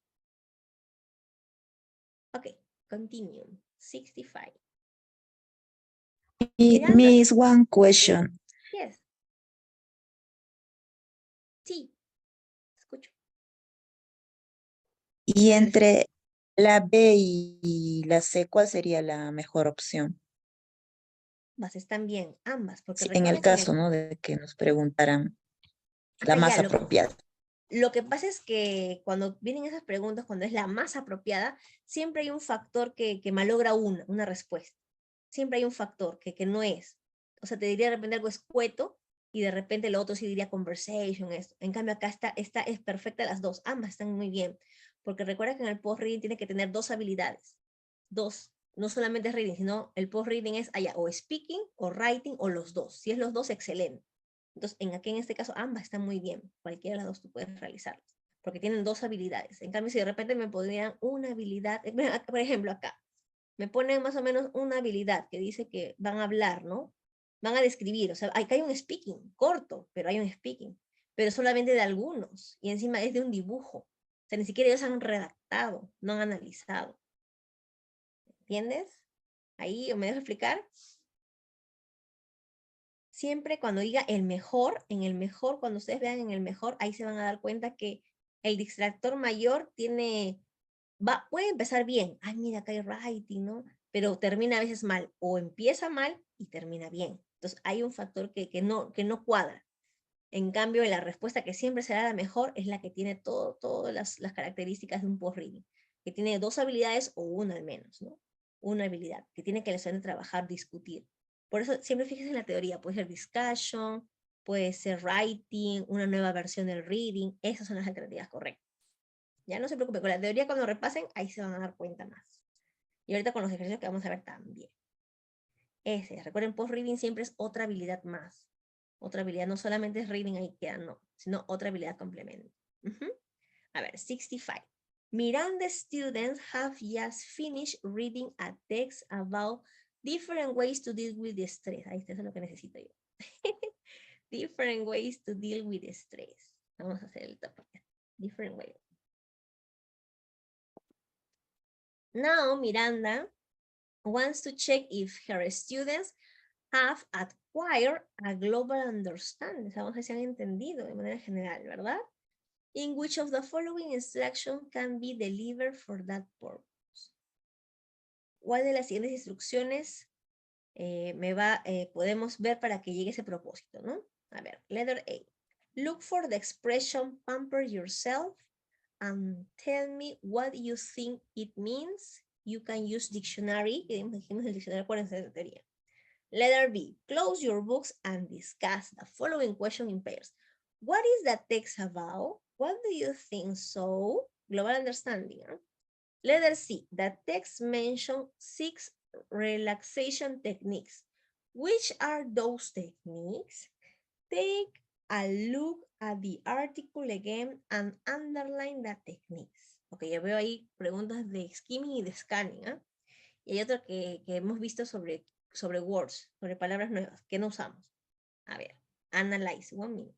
Ok, continue. 65. Miss, one question. Yes. Sí. Escucho. Y entre la B y la C, ¿cuál sería la mejor opción? Ambas están bien, ambas, porque Sí, en el recuerden caso, ¿no? De que nos preguntaran la más ya, apropiada. lo que pasa es que cuando vienen esas preguntas, cuando es la más apropiada, siempre hay un factor que malogra una respuesta. Siempre hay un factor que no es. O sea, te diría de repente algo escueto y de repente lo otro sí diría conversation, esto. En cambio acá esta es perfecta las dos, ambas están muy bien. Porque recuerda que en el post-reading tiene que tener dos habilidades. Dos. No solamente es reading, sino el post-reading es allá o speaking o writing o los dos. Si es los dos, excelente. Entonces, aquí en este caso, ambas están muy bien. Cualquiera de las dos tú puedes realizarlas. Porque tienen dos habilidades. En cambio, si de repente me podrían una habilidad, por ejemplo, acá, me ponen más o menos una habilidad que dice que van a hablar, ¿no? Van a describir. O sea, acá hay un speaking, corto, pero hay un speaking. Pero solamente de algunos. Y encima es de un dibujo. O sea, ni siquiera ellos han redactado, no han analizado. ¿Entiendes? Ahí, ¿me dejo explicar? Siempre cuando diga el mejor, en el mejor, cuando ustedes vean en el mejor, ahí se van a dar cuenta que el distractor mayor puede empezar bien. Ay, mira, acá hay writing, ¿no? Pero termina a veces mal, o empieza mal y termina bien. Entonces hay un factor que no cuadra. En cambio, la respuesta que siempre será la mejor es la que tiene todas las características de un post-reading, que tiene dos habilidades o una al menos, ¿no? Una habilidad, que tiene que el trabajar, discutir. Por eso siempre fíjense en la teoría, puede ser discussion, puede ser writing, una nueva versión del reading, esas son las alternativas correctas. Ya no se preocupen, con la teoría cuando repasen, ahí se van a dar cuenta más. Y ahorita con los ejercicios que vamos a ver también. Recuerden, post-reading siempre es otra habilidad más. Otra habilidad, no solamente es reading, ahí queda, no, sino otra habilidad complemento. A ver, 65. Miranda students have just finished reading a text about different ways to deal with the stress. Ahí está, eso es lo que necesito yo. Different ways to deal with the stress. Vamos a hacer el top different way. Now, Miranda wants to check if her students have acquired a global understanding. Vamos a ver si han entendido de manera general, ¿verdad? In which of the following instructions can be delivered for that purpose? ¿Cuál de las siguientes instrucciones podemos ver para que llegue ese propósito, ¿no? A ver, letter A. Look for the expression pamper yourself and tell me what you think it means. You can use dictionary. Dijimos el diccionario, acuérdense de teoría. Letter B. Close your books and discuss the following question in pairs. What is the text about? What do you think so? Global understanding. Huh? Letter C. The text mentions 6 relaxation techniques. Which are those techniques? Take a look at the article again and underline the techniques. Ok, ya veo ahí preguntas de skimming y de scanning. ¿Eh? Y hay otro que hemos visto sobre words, sobre palabras nuevas que no usamos. A ver, analyze, 1 minute.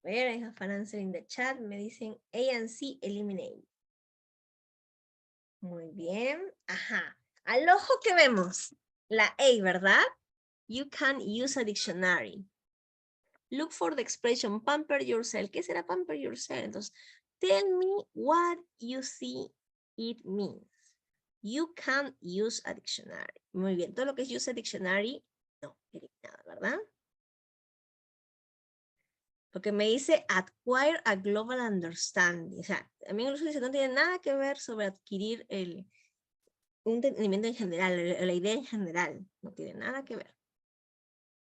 Where I have an answer in the chat. Me dicen A and C eliminate. Muy bien. Ajá. Al ojo que vemos. La A, ¿verdad? You can use a dictionary. Look for the expression pamper yourself. ¿Qué será pamper yourself? Entonces, tell me what you see it means. You can use a dictionary. Muy bien. Todo lo que es use a dictionary, no, eliminado, ¿verdad? Porque me dice acquire a global understanding. O sea, a mí incluso dice no tiene nada que ver sobre adquirir un entendimiento en general, la idea en general. No tiene nada que ver.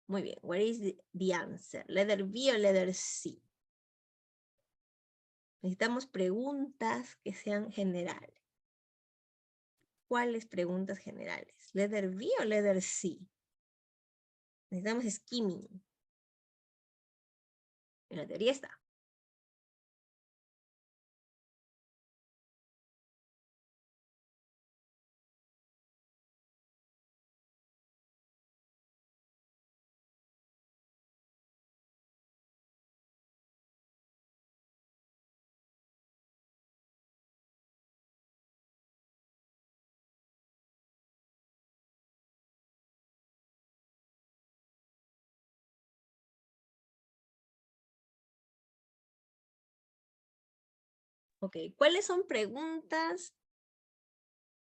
Muy bien. Where is the answer? Letter B o letter C. Necesitamos preguntas que sean generales. ¿Cuáles preguntas generales? ¿Letter B o letter C? Necesitamos skimming. En la teoría está. Ok, ¿cuáles son preguntas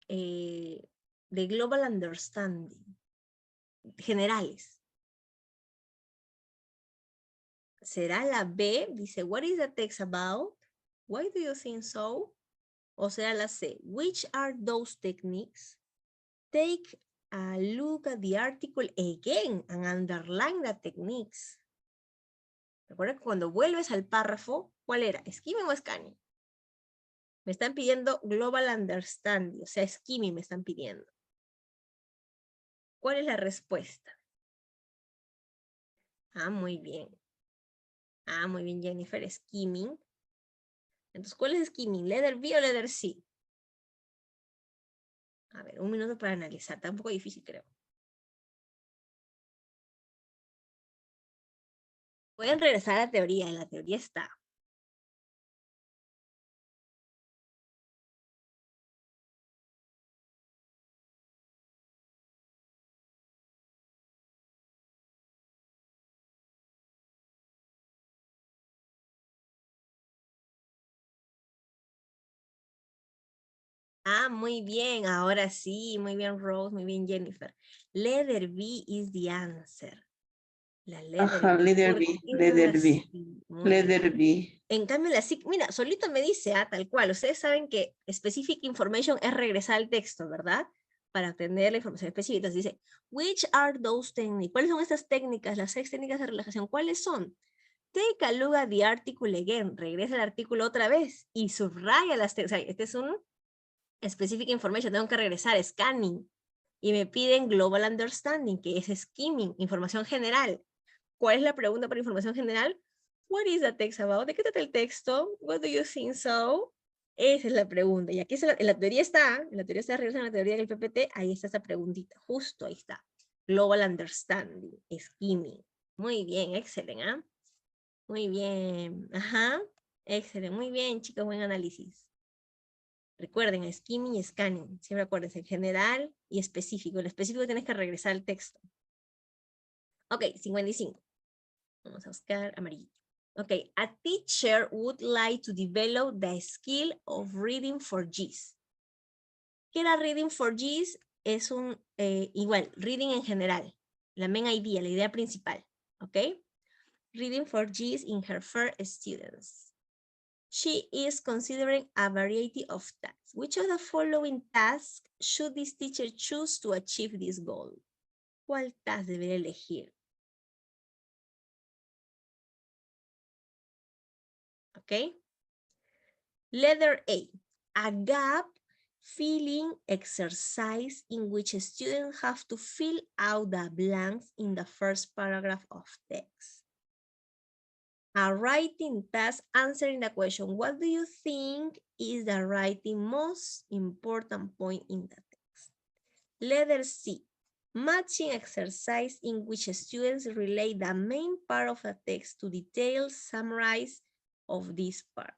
de global understanding? Generales. ¿Será la B? Dice, what is the text about? Why do you think so? O será la C, which are those techniques? Take a look at the article again and underline the techniques. Recuerda que cuando vuelves al párrafo, ¿cuál era? ¿Skimming o scanning? Me están pidiendo global understanding, o sea, skimming me están pidiendo. ¿Cuál es la respuesta? Ah, muy bien. Ah, muy bien, Jennifer, skimming. Entonces, ¿cuál es skimming? ¿Letter B o letter C? A ver, 1 minuto para analizar. Está un poco difícil, creo. Pueden regresar a la teoría. En la teoría está. Ah, muy bien. Ahora sí. Muy bien, Rose. Muy bien, Jennifer. Letter B is the answer. La letter Ajá, B. letter ¿Por B, qué no la letter B, sí? Muy letter bien. B. En cambio, la SIC, mira, solito me dice, tal cual. Ustedes saben que specific information es regresar al texto, ¿verdad? Para obtener la información específica. Entonces dice, which are those techniques? ¿Cuáles son estas técnicas, las 6 técnicas de relajación? ¿Cuáles son? Take a look at the article again. Regresa el artículo otra vez y subraya las técnicas. O sea, este es un specific information. Tengo que regresar, scanning. Y me piden global understanding, que es skimming, información general. ¿Cuál es la pregunta para información general? What is the text about? ¿De qué trata el texto? What do you think so? Esa es la pregunta. Y aquí en la teoría está, en la teoría del PPT, ahí está esa preguntita, justo ahí está. Global Understanding, Skimming. Muy bien, excelente, ¿ah? Muy bien, ajá, excelente, muy bien, chicos, buen análisis. Recuerden, skimming y scanning, siempre acuérdense, general y específico. El específico tienes que regresar al texto. Ok, 55. Vamos a buscar amarillito. Okay, a teacher would like to develop the skill of reading for Gs. ¿Qué era reading for Gs? Es un, igual, reading en general. La main idea, la idea principal. Okay? Reading for Gs in her first students. She is considering a variety of tasks. Which of the following tasks should this teacher choose to achieve this goal? ¿Cuál task debería elegir? Okay? Letter A gap filling exercise in which students have to fill out the blanks in the first paragraph of text. A writing task answering the question, what do you think is the writing most important point in the text? Letter C, matching exercise in which students relate the main part of the text to detailed summarize of this part.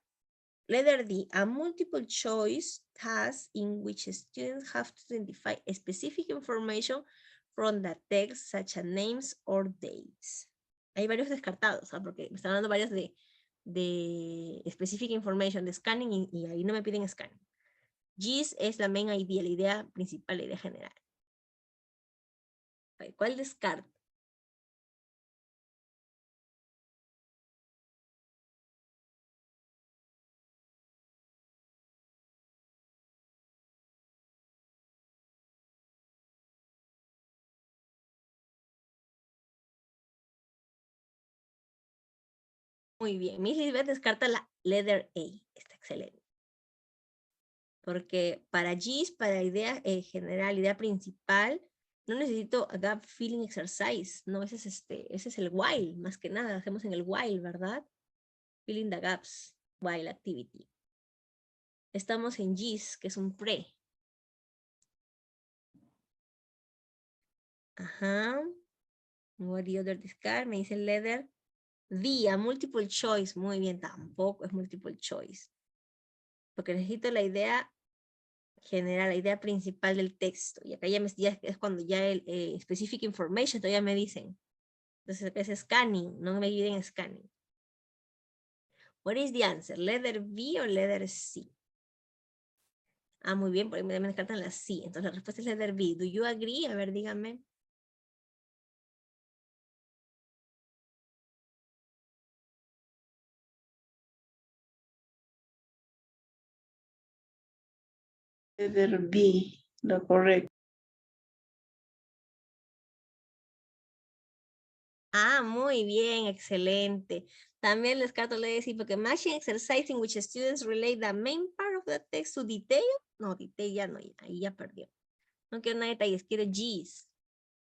Letter D, a multiple choice task in which students have to identify specific information from the text, such as names or dates. Hay varios descartados, ¿ah? Porque me están dando varios de specific information, de scanning, y ahí no me piden scanning. GIS es la main idea, la idea principal, la idea general. ¿Cuál descarto? Muy bien, Miss Lisbeth descarta la letter A. Está excelente. Porque para GIS, para idea general, idea principal, no necesito a gap filling exercise. No, ese es el while, más que nada. Hacemos en el while, ¿verdad? Filling the gaps, while activity. Estamos en GIS, que es un pre. Ajá. What the other discard? Me dice letter D, a multiple choice. Muy bien, tampoco es multiple choice. Porque necesito la idea general, la idea principal del texto. Y acá ya es cuando ya el specific information todavía me dicen. Entonces acá es scanning, no me ayuden scanning. What is the answer? ¿Letter B o letter C? Ah, muy bien, porque me descartan la C. Entonces la respuesta es letter B. Do you agree? A ver, díganme. Letter B, lo correcto. Ah, muy bien, excelente. También descarto letter C porque matching exercise in which students relate the main part of the text to detail. No, detail ya no, ahí ya perdió. No quiero nada de detalles, quiero G's.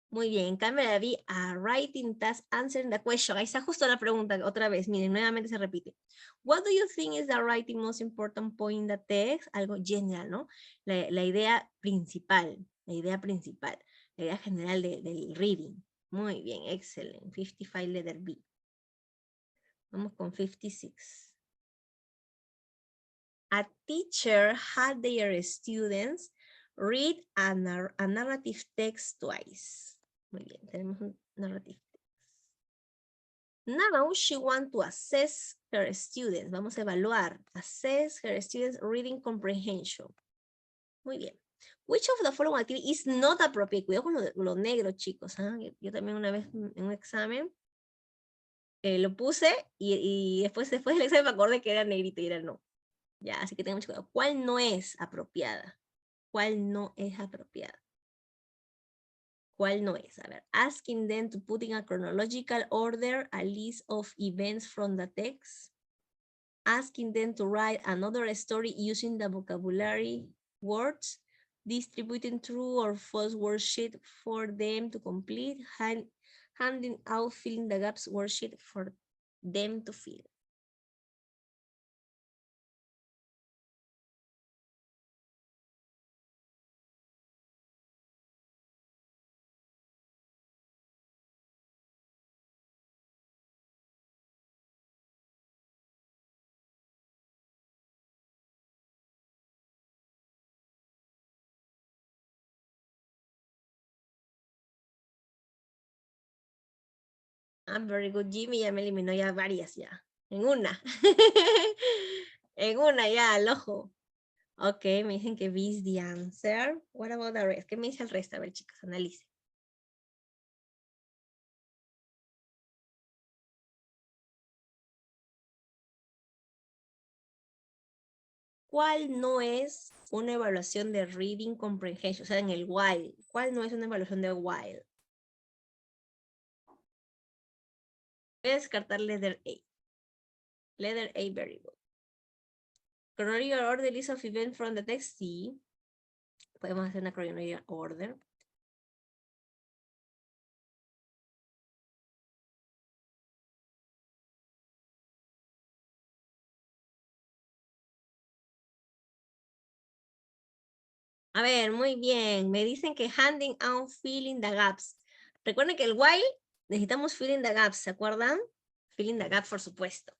Muy bien, en cambio la vi a writing task answering the question. Ahí está justo la pregunta otra vez. Miren, nuevamente se repite. What do you think is the writing most important point in the text? Algo general, ¿no? La idea principal, la idea general del reading. Muy bien, excelente. 55 letter B. Vamos con 56. A teacher had their students read a narrative text twice. Muy bien, tenemos un narrative text. Now she wants to assess her students. Vamos a evaluar. Assess her students' reading comprehension. Muy bien. Which of the following activity is not appropriate? Cuidado con lo negro, chicos. ¿Ah? Yo también una vez en un examen lo puse y después del examen me acordé que era negrito y era no. Ya, así que tengan mucho cuidado. ¿Cuál no es apropiada? ¿Cuál no es apropiada? ¿Cuál no es? A ver, asking them to put in a chronological order a list of events from the text. Asking them to write another story using the vocabulary words. Distributing true or false worksheet for them to complete. Handing out filling the gaps worksheet for them to fill. I'm very good, Jimmy. Ya me eliminó ya varias ya. En una. En una ya, al ojo. Ok, me dicen que B is the answer. What about the rest? ¿Qué me dice el resto? A ver, chicos, analice. ¿Cuál no es una evaluación de reading comprehension? O sea, en el while. ¿Cuál no es una evaluación de while? Voy a descartar letter A. Letter A, very good. Chronological order, list of events from the text, sí. Podemos hacer una chronological order. A ver, muy bien. Me dicen que handing out filling the gaps. Recuerden que el while necesitamos filling the gaps, ¿se acuerdan? Filling the gaps, por supuesto.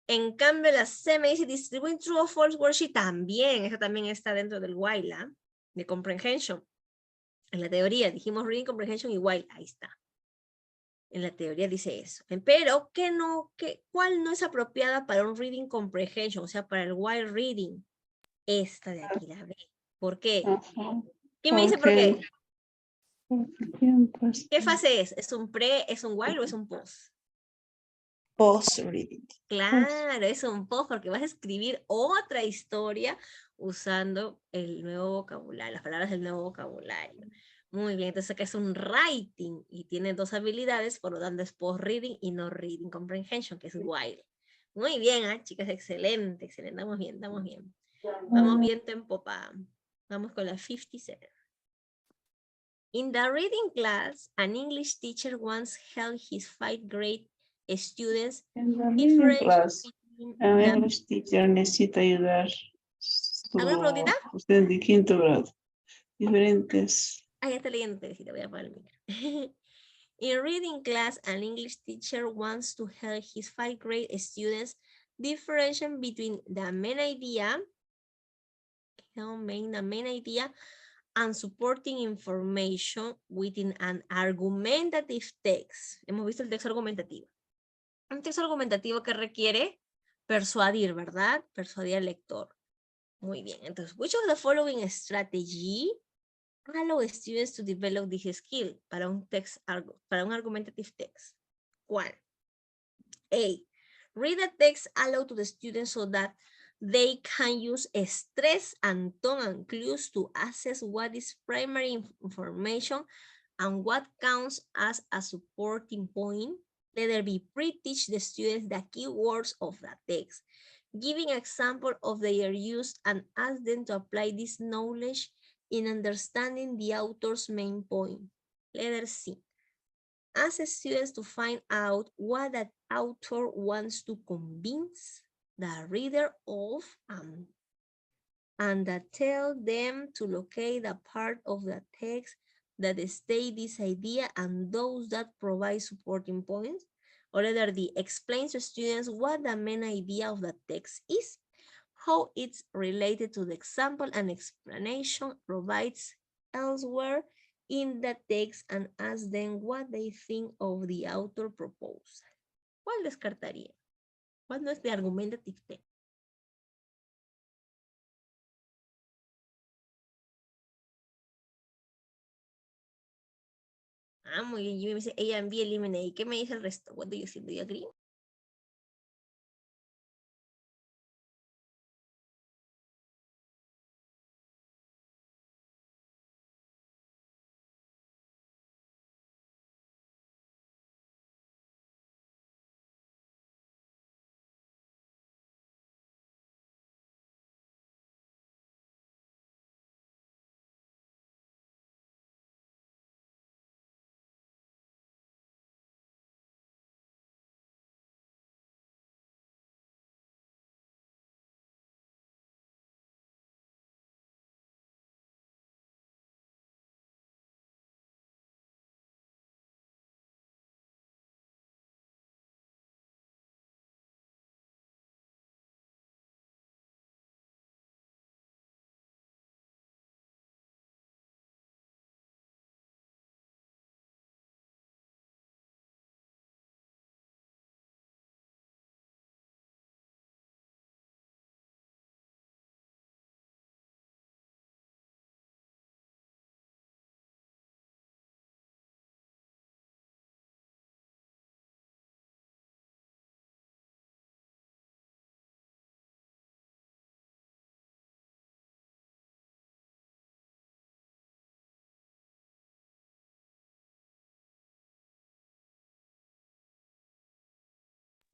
En cambio, la C me dice distribute true or false worksheet también. Esa también está dentro del while, ¿ah? De comprehension. En la teoría dijimos reading comprehension y while. Ahí está. En la teoría dice eso. Pero, ¿cuál no es apropiada para un reading comprehension? O sea, para el while reading. Esta de aquí, la B. ¿Por qué? Ajá. ¿Quién me dice por qué? Porque ¿Qué fase es? ¿Es un pre, es un while o es un post? Post-reading. Claro, es un post porque vas a escribir otra historia usando el nuevo vocabulario, las palabras del nuevo vocabulario. Muy bien, entonces acá es un writing y tiene dos habilidades, por lo tanto es post-reading y no reading comprehension, que es while. Muy bien, chicas, excelente, excelente, estamos bien, estamos bien. Vamos viento en popa. Vamos con la 57. In the reading class, an English teacher once held his 5th grade students en la different class, between el the... English teacher necesita ayudar ¿Alguna preguntita? usted de quinto grado. Diferentes. Ah, ya está leyendo, te voy a apagar el micro. In reading class, an English teacher wants to help his 5th grade students differentiate between the main idea, and supporting information within an argumentative text. Hemos visto el texto argumentativo. Un texto argumentativo que requiere persuadir, ¿verdad? Persuadir al lector. Muy bien, entonces, which of the following strategy allow students to develop this skill para un argumentative text? ¿Cuál? A. Read the text aloud to the students so that they can use stress and tone and clues to assess what is primary information and what counts as a supporting point. Letter B. Pre-teach the students the keywords of the text, giving example of their use and ask them to apply this knowledge in understanding the author's main point. Letter C. Ask students to find out what the author wants to convince the reader of and that tell them to locate the part of the text that state this idea and those that provide supporting points. Or letter D, explains to students what the main idea of the text is, how it's related to the example and explanation provides elsewhere in the text and ask them what they think of the author proposal. ¿Cuál descartaría? ¿Cuál no es de argumentative text? Ah, muy bien. Jimmy me dice A and B eliminate. ¿Qué me dice el resto? What do you think? Do you agree?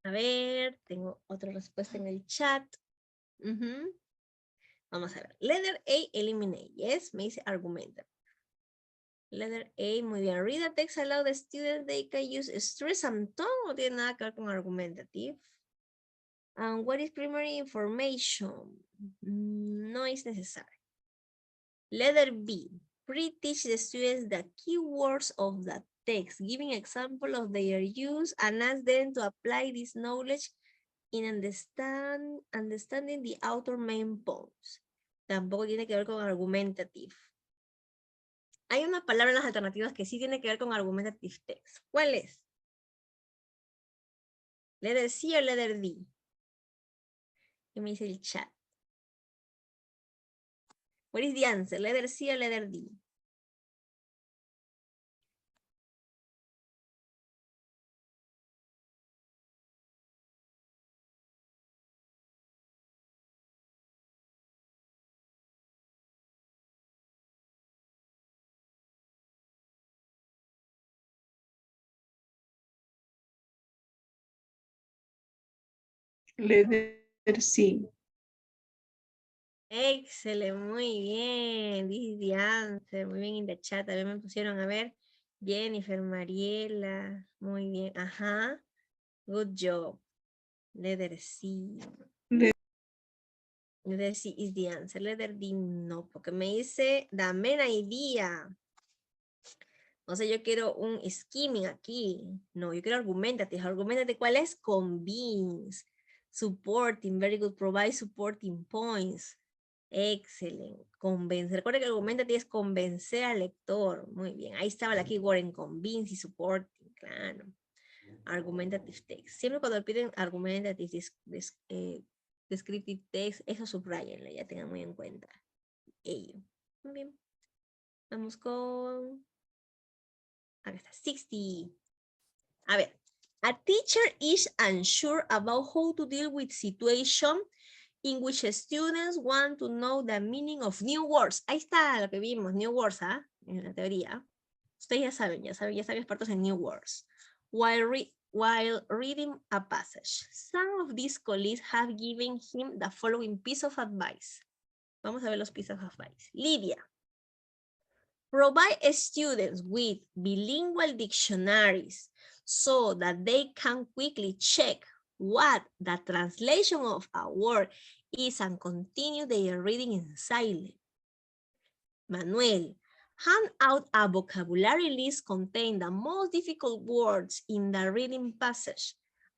A ver, tengo otra respuesta en el chat. Vamos a ver. Letter A, eliminate. Yes, me dice argumenta. Letter A, muy bien. Read the text aloud the students they can use stress and tone. No tiene nada que ver con argumentative. And what is primary information? No es necesario. Letter B, pre-teach the students the keywords of the text, giving example of their use and ask them to apply this knowledge in understanding the author main points. Tampoco tiene que ver con argumentative. Hay una palabra en las alternativas que sí tiene que ver con argumentative text. ¿Cuál es? ¿Letter C o letter D? ¿Qué me dice el chat? What is the answer? ¿Letter C o letter D? Letter C. Excelente, muy bien. This is the answer. Muy bien en la chat. También me pusieron a ver. Jennifer, Mariela. Muy bien. Ajá. Good job. Letter C. Letter C is the answer. Letter D no. Porque me dice, dame una idea. O sea, yo quiero un skimming aquí. No, yo quiero argumentate. Argumentate cuál es convince. Supporting, very good. Provide supporting points. Excelente. Convencer. Recuerda que el argumentative es convencer al lector. Muy bien. Ahí estaba la keyword en convince y supporting. Claro. Argumentative text. Siempre cuando piden argumentative descriptive text, eso subrayenlo. Ya tengan muy en cuenta ello. Muy bien. Vamos con... Acá está. 60. A ver. A teacher is unsure about how to deal with situation in which students want to know the meaning of new words. Ahí está lo que vimos, new words, ¿ah? En la teoría. Ustedes ya saben expertos en new words. While reading a passage, some of these colleagues have given him the following piece of advice. Vamos a ver los pieces of advice. Lydia. Provide students with bilingual dictionaries so that they can quickly check what the translation of a word is and continue their reading in silence. Manuel, hand out a vocabulary list containing the most difficult words in the reading passage,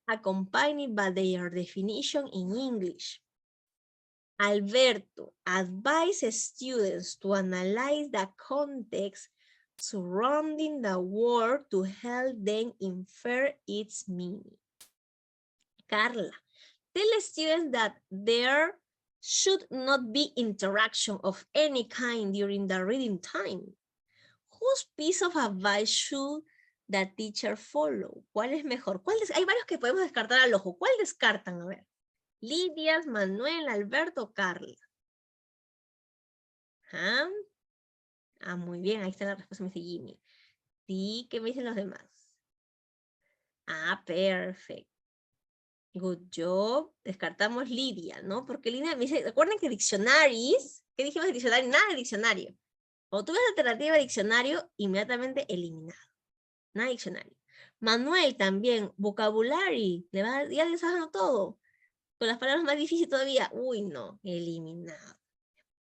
accompanied by their definition in English. Alberto, advise students to analyze the context surrounding the word to help them infer its meaning. Carla, tell students that there should not be interaction of any kind during the reading time. Whose piece of advice should the teacher follow. ¿Cuál es mejor? Hay varios que podemos descartar al ojo. ¿Cuál descartan? A ver. Lidia, Manuel, Alberto, Carla. ¿Ah? Ah, muy bien. Ahí está la respuesta, me dice Jimmy. Sí, ¿qué me dicen los demás? Ah, perfecto. Good job. Descartamos Lidia, ¿no? Porque Lidia me dice, recuerden que diccionaries, ¿qué dijimos de diccionario? Nada de diccionario. O tú ves alternativa de diccionario, inmediatamente eliminado. Nada de diccionario. Manuel también, vocabulary, ya le está dando todo. Con las palabras más difíciles todavía, uy, no, eliminado.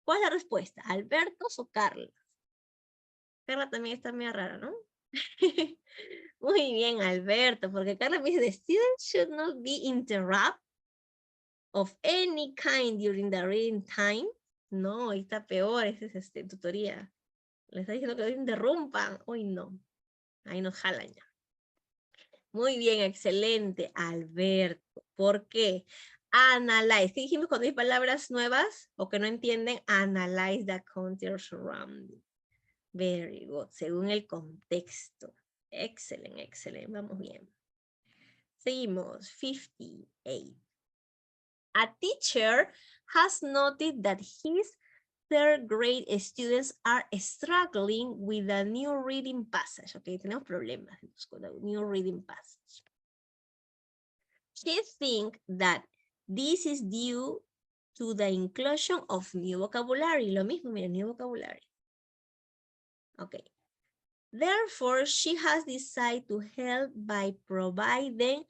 ¿Cuál es la respuesta? ¿Albertos o Carla? Carla también está medio rara, ¿no? Muy bien, Alberto, porque Carla me dice, the student should not be interrupted of any kind during the reading time. No, ahí está peor, esa es tutoría. Le está diciendo que no interrumpan. Uy, no. Ahí nos jalan ya. Muy bien, excelente, Alberto. ¿Por qué? Analyze. ¿Qué dijimos cuando hay palabras nuevas o que no entienden? Analyze the content surrounding. Very good. Según el contexto. Excelente, excelente. Vamos bien. Seguimos. 58. A teacher has noted that his third grade students are struggling with a new reading passage. Ok, tenemos problemas con la new reading passage. She thinks that this is due to the inclusion of new vocabulary. Lo mismo, mira, new vocabulary. Okay. Therefore, she has decided to help by providing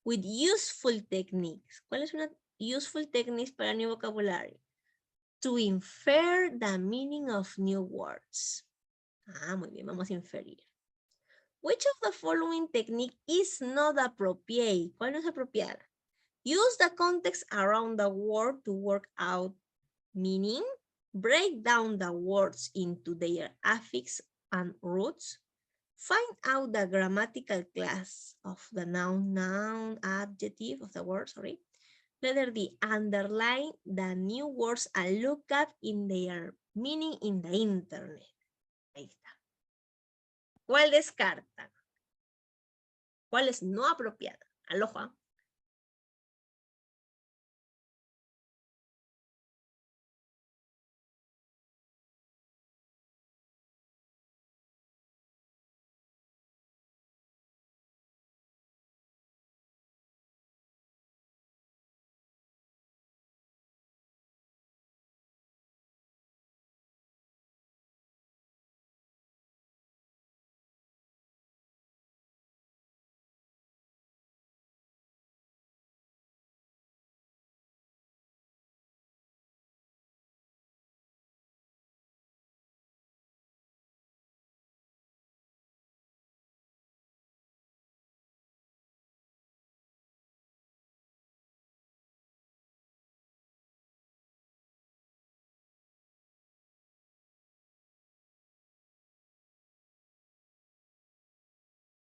with useful techniques. ¿Cuál es una useful techniques para new vocabulary? To infer the meaning of new words. Ah, muy bien, vamos a inferir. Which of the following technique is not appropriate? ¿Cuál no es apropiada? Use the context around the word to work out meaning. Break down the words into their affix and roots. Find out the grammatical class of the noun, adjective of the word, sorry. Letter D, underline the new words and look up in their meaning in the internet. Ahí está. ¿Cuál descarta? ¿Cuál es no apropiada? Aloha.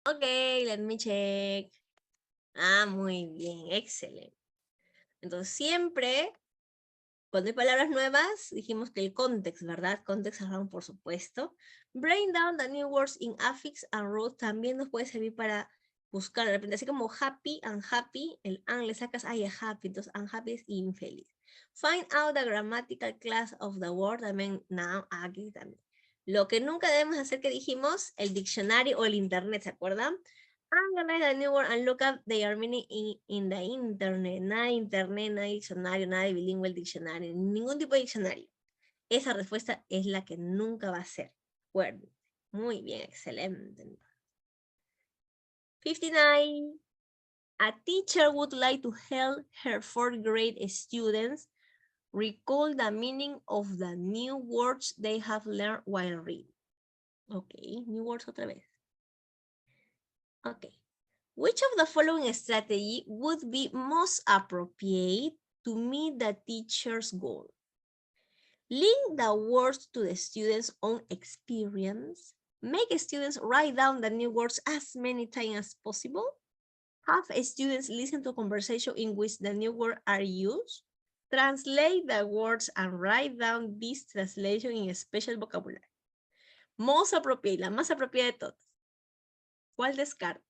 Ok, let me check. Ah, muy bien, excelente. Entonces siempre, cuando hay palabras nuevas, dijimos que el context, ¿verdad? Context around, por supuesto. Break down the new words in affix and root también nos puede servir para buscar de repente, así como happy, unhappy, el un le sacas ay a happy, entonces unhappy es infeliz. Find out the grammatical class of the word, también now, aquí también. Lo que nunca debemos hacer que dijimos, el diccionario o el internet, ¿se acuerdan? Analyze the new word and look up their meaning in the internet. Nada de internet, nada de diccionario, nada de bilingüe el diccionario, ningún tipo de diccionario. Esa respuesta es la que nunca va a ser. Bueno, muy bien, excelente. 59. A teacher would like to help her fourth grade students recall the meaning of the new words they have learned while reading. Okay, new words otra vez. Okay. Which of the following strategy would be most appropriate to meet the teacher's goal? Link the words to the students' own experience. Make students write down the new words as many times as possible. Have students listen to a conversation in which the new words are used. Translate the words and write down this translation in a special vocabulary. Most appropriate, la más apropiada de todas. ¿Cuál descarta?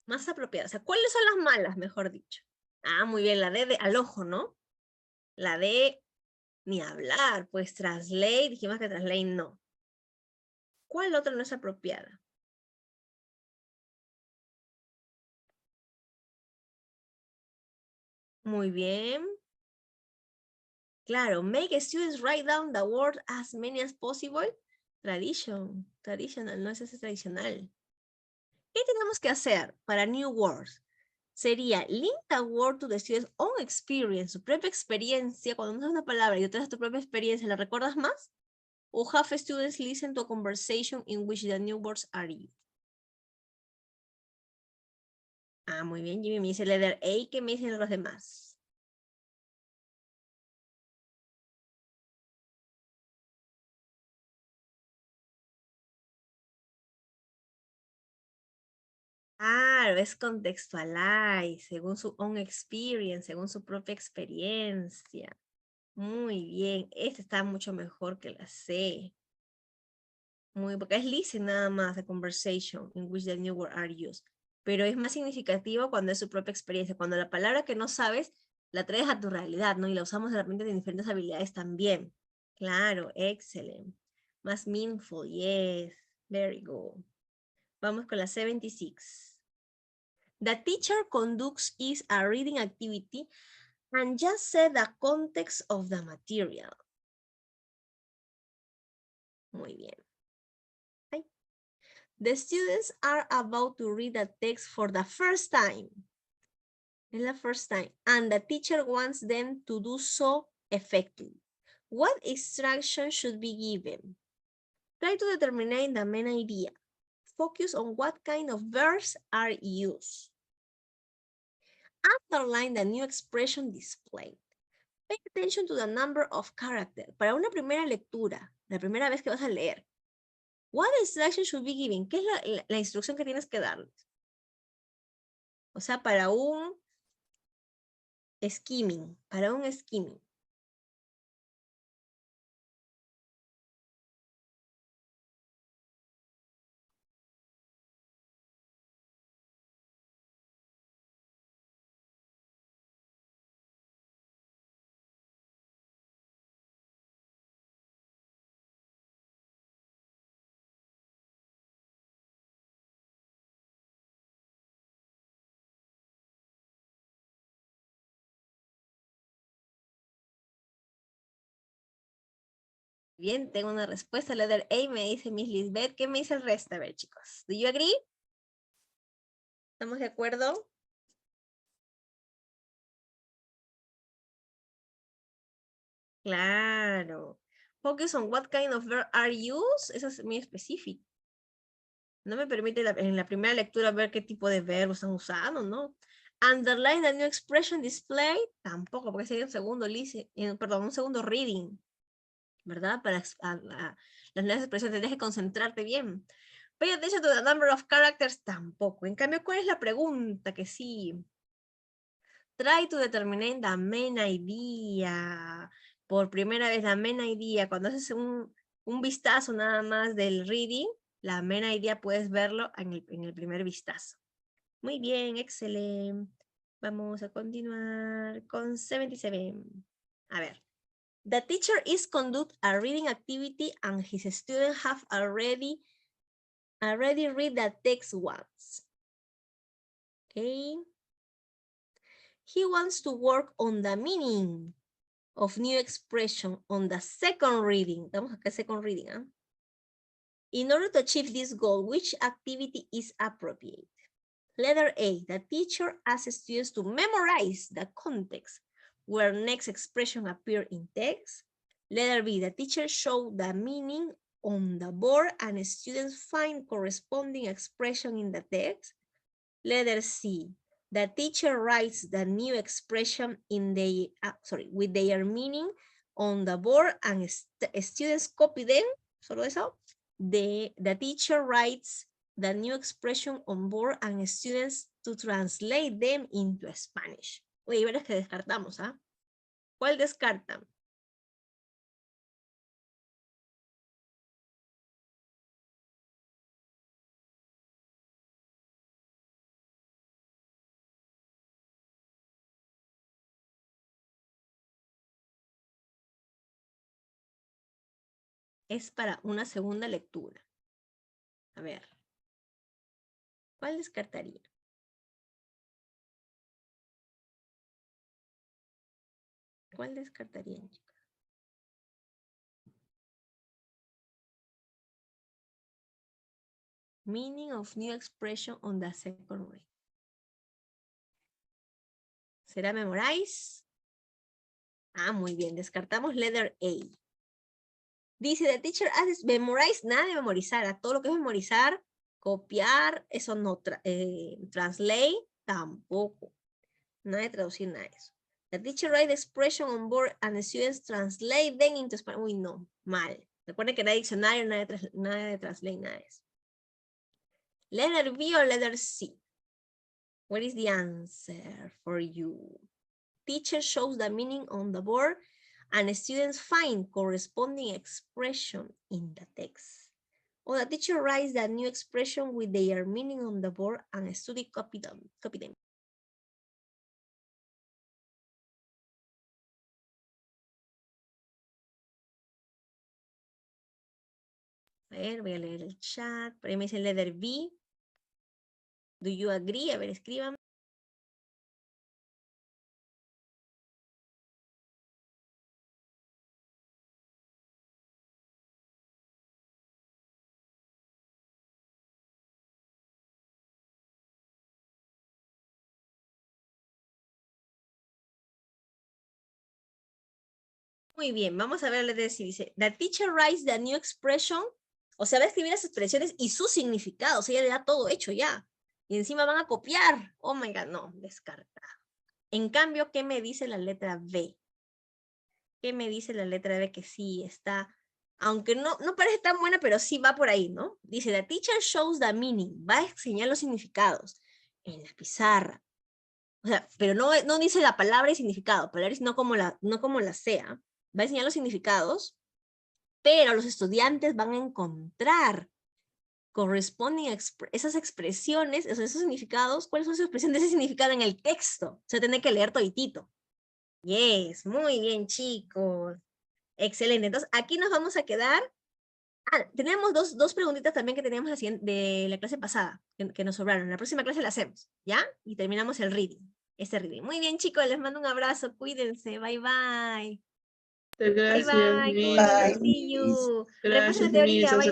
Más apropiada. O sea, ¿cuáles son las malas, mejor dicho? Ah, muy bien, la D de al ojo, ¿no? La D, ni hablar. Pues translate, dijimos que translate no. ¿Cuál otra no es apropiada? Muy bien. Claro, make students write down the word as many as possible. Traditional, no es ese tradicional. ¿Qué tenemos que hacer para new words? Sería link the word to the student's own experience, su propia experiencia. Cuando usas una palabra y utilizas tu propia experiencia, ¿la recuerdas más? O have students listen to a conversation in which the new words are used. Ah, muy bien, Jimmy me dice letter A. ¿Qué me dicen los demás? Claro, es contextualize, según su own experience, según su propia experiencia. Muy bien, esta está mucho mejor que la C. Muy, porque es listen nada más, a conversation in which the new words are used. Pero es más significativo cuando es su propia experiencia. Cuando la palabra que no sabes, la traes a tu realidad, ¿no? Y la usamos de repente en diferentes habilidades también. Claro, excelente. Más meaningful, yes. Very good. Vamos con la C26. The teacher conducts is a reading activity and just set the context of the material. Muy bien. Ay. The students are about to read a text for the first time. Es la first time. And the teacher wants them to do so effectively. What instruction should be given? Try to determine the main idea. Focus on what kind of verbs are used. Underline the new expression displayed. Pay attention to the number of characters. Para una primera lectura, la primera vez que vas a leer, what instruction should be given? ¿Qué es la instrucción que tienes que darles? O sea, para un skimming, para un skimming. Bien, tengo una respuesta. Letter A me dice Miss Lisbeth. ¿Qué me dice el resto? A ver, chicos. ¿Do you agree? ¿Estamos de acuerdo? Claro. Focus on what kind of verb are used. Eso es muy específico. No me permite en la primera lectura ver qué tipo de verbo están usando, ¿no? Underline the new expression display. Tampoco, porque sería un segundo perdón, un segundo reading. ¿Verdad? Para las nuevas expresiones tendrías que concentrarte bien. Pay attention to the number of characters, tampoco. En cambio, ¿cuál es la pregunta? Que sí. Try to determine the main idea. Por primera vez, la main idea. Cuando haces un vistazo nada más del reading, la main idea puedes verlo en el primer vistazo. Muy bien, excelente. Vamos a continuar con 77. A ver. The teacher is conduct a reading activity and his students have already read the text once. Okay. he wants to work on the meaning of new expression on the second reading. Estamos acá second reading. ¿Eh? In order to achieve this goal, which activity is appropriate? Letter A, the teacher asks students to memorize the context where next expression appear in text. Letter B, the teacher show the meaning on the board and students find corresponding expression in the text. Letter C, the teacher writes the new expression in the with their meaning on the board and students copy them. Solo eso. The teacher writes the new expression on board and students to translate them into Spanish. Oye, verás que descartamos, ¿ah? ¿Cuál descartan? Es para una segunda lectura. A ver. ¿Cuál descartaría? ¿Cuál descartarían, chicos? Meaning of new expression on the second reading. ¿Será memorize? Ah, muy bien. Descartamos letter A. Dice, the teacher asks memorize, nada de memorizar. A todo lo que es memorizar, copiar, eso no. Translate, tampoco. Nada de traducir, nada de eso. The teacher write the expression on board and the students translate them into Spanish. Uy, no, mal. Recuerden que era diccionario, nada de translate, nada de eso. Letter B or letter C? What is the answer for you? Teacher shows the meaning on the board and students find corresponding expression in the text. Or the teacher writes the new expression with their meaning on the board and students copy them. A ver, voy a leer el chat. Por ahí me dice letter B. Do you agree? A ver, escriban. Muy bien, vamos a ver letter C. Dice, the teacher writes the new expression. O sea, va a escribir las expresiones y sus significados. Ella le da todo hecho ya. Y encima van a copiar. Oh my God, no, descarta. En cambio, ¿qué me dice la letra B? ¿Qué me dice la letra B? Que sí está, aunque no parece tan buena, pero sí va por ahí, ¿no? Dice, the teacher shows the meaning. Va a enseñar los significados en la pizarra. O sea, pero no dice la palabra y significado. Palabras no como la sea. Va a enseñar los significados, pero los estudiantes van a encontrar corresponden esas expresiones, esos significados, ¿cuáles son esas expresiones de ese significado en el texto? O sea, tienen que leer toditito. Yes, muy bien, chicos. Excelente. Entonces, aquí nos vamos a quedar. Ah, tenemos dos preguntitas también que teníamos de la clase pasada, que nos sobraron. En la próxima clase la hacemos, ¿ya? Y terminamos el reading. Reading. Muy bien, chicos, les mando un abrazo. Cuídense. Bye, bye. Gracias, Bye, bye. Miss. Cuídense. See you. Repasen la teoría. Bye.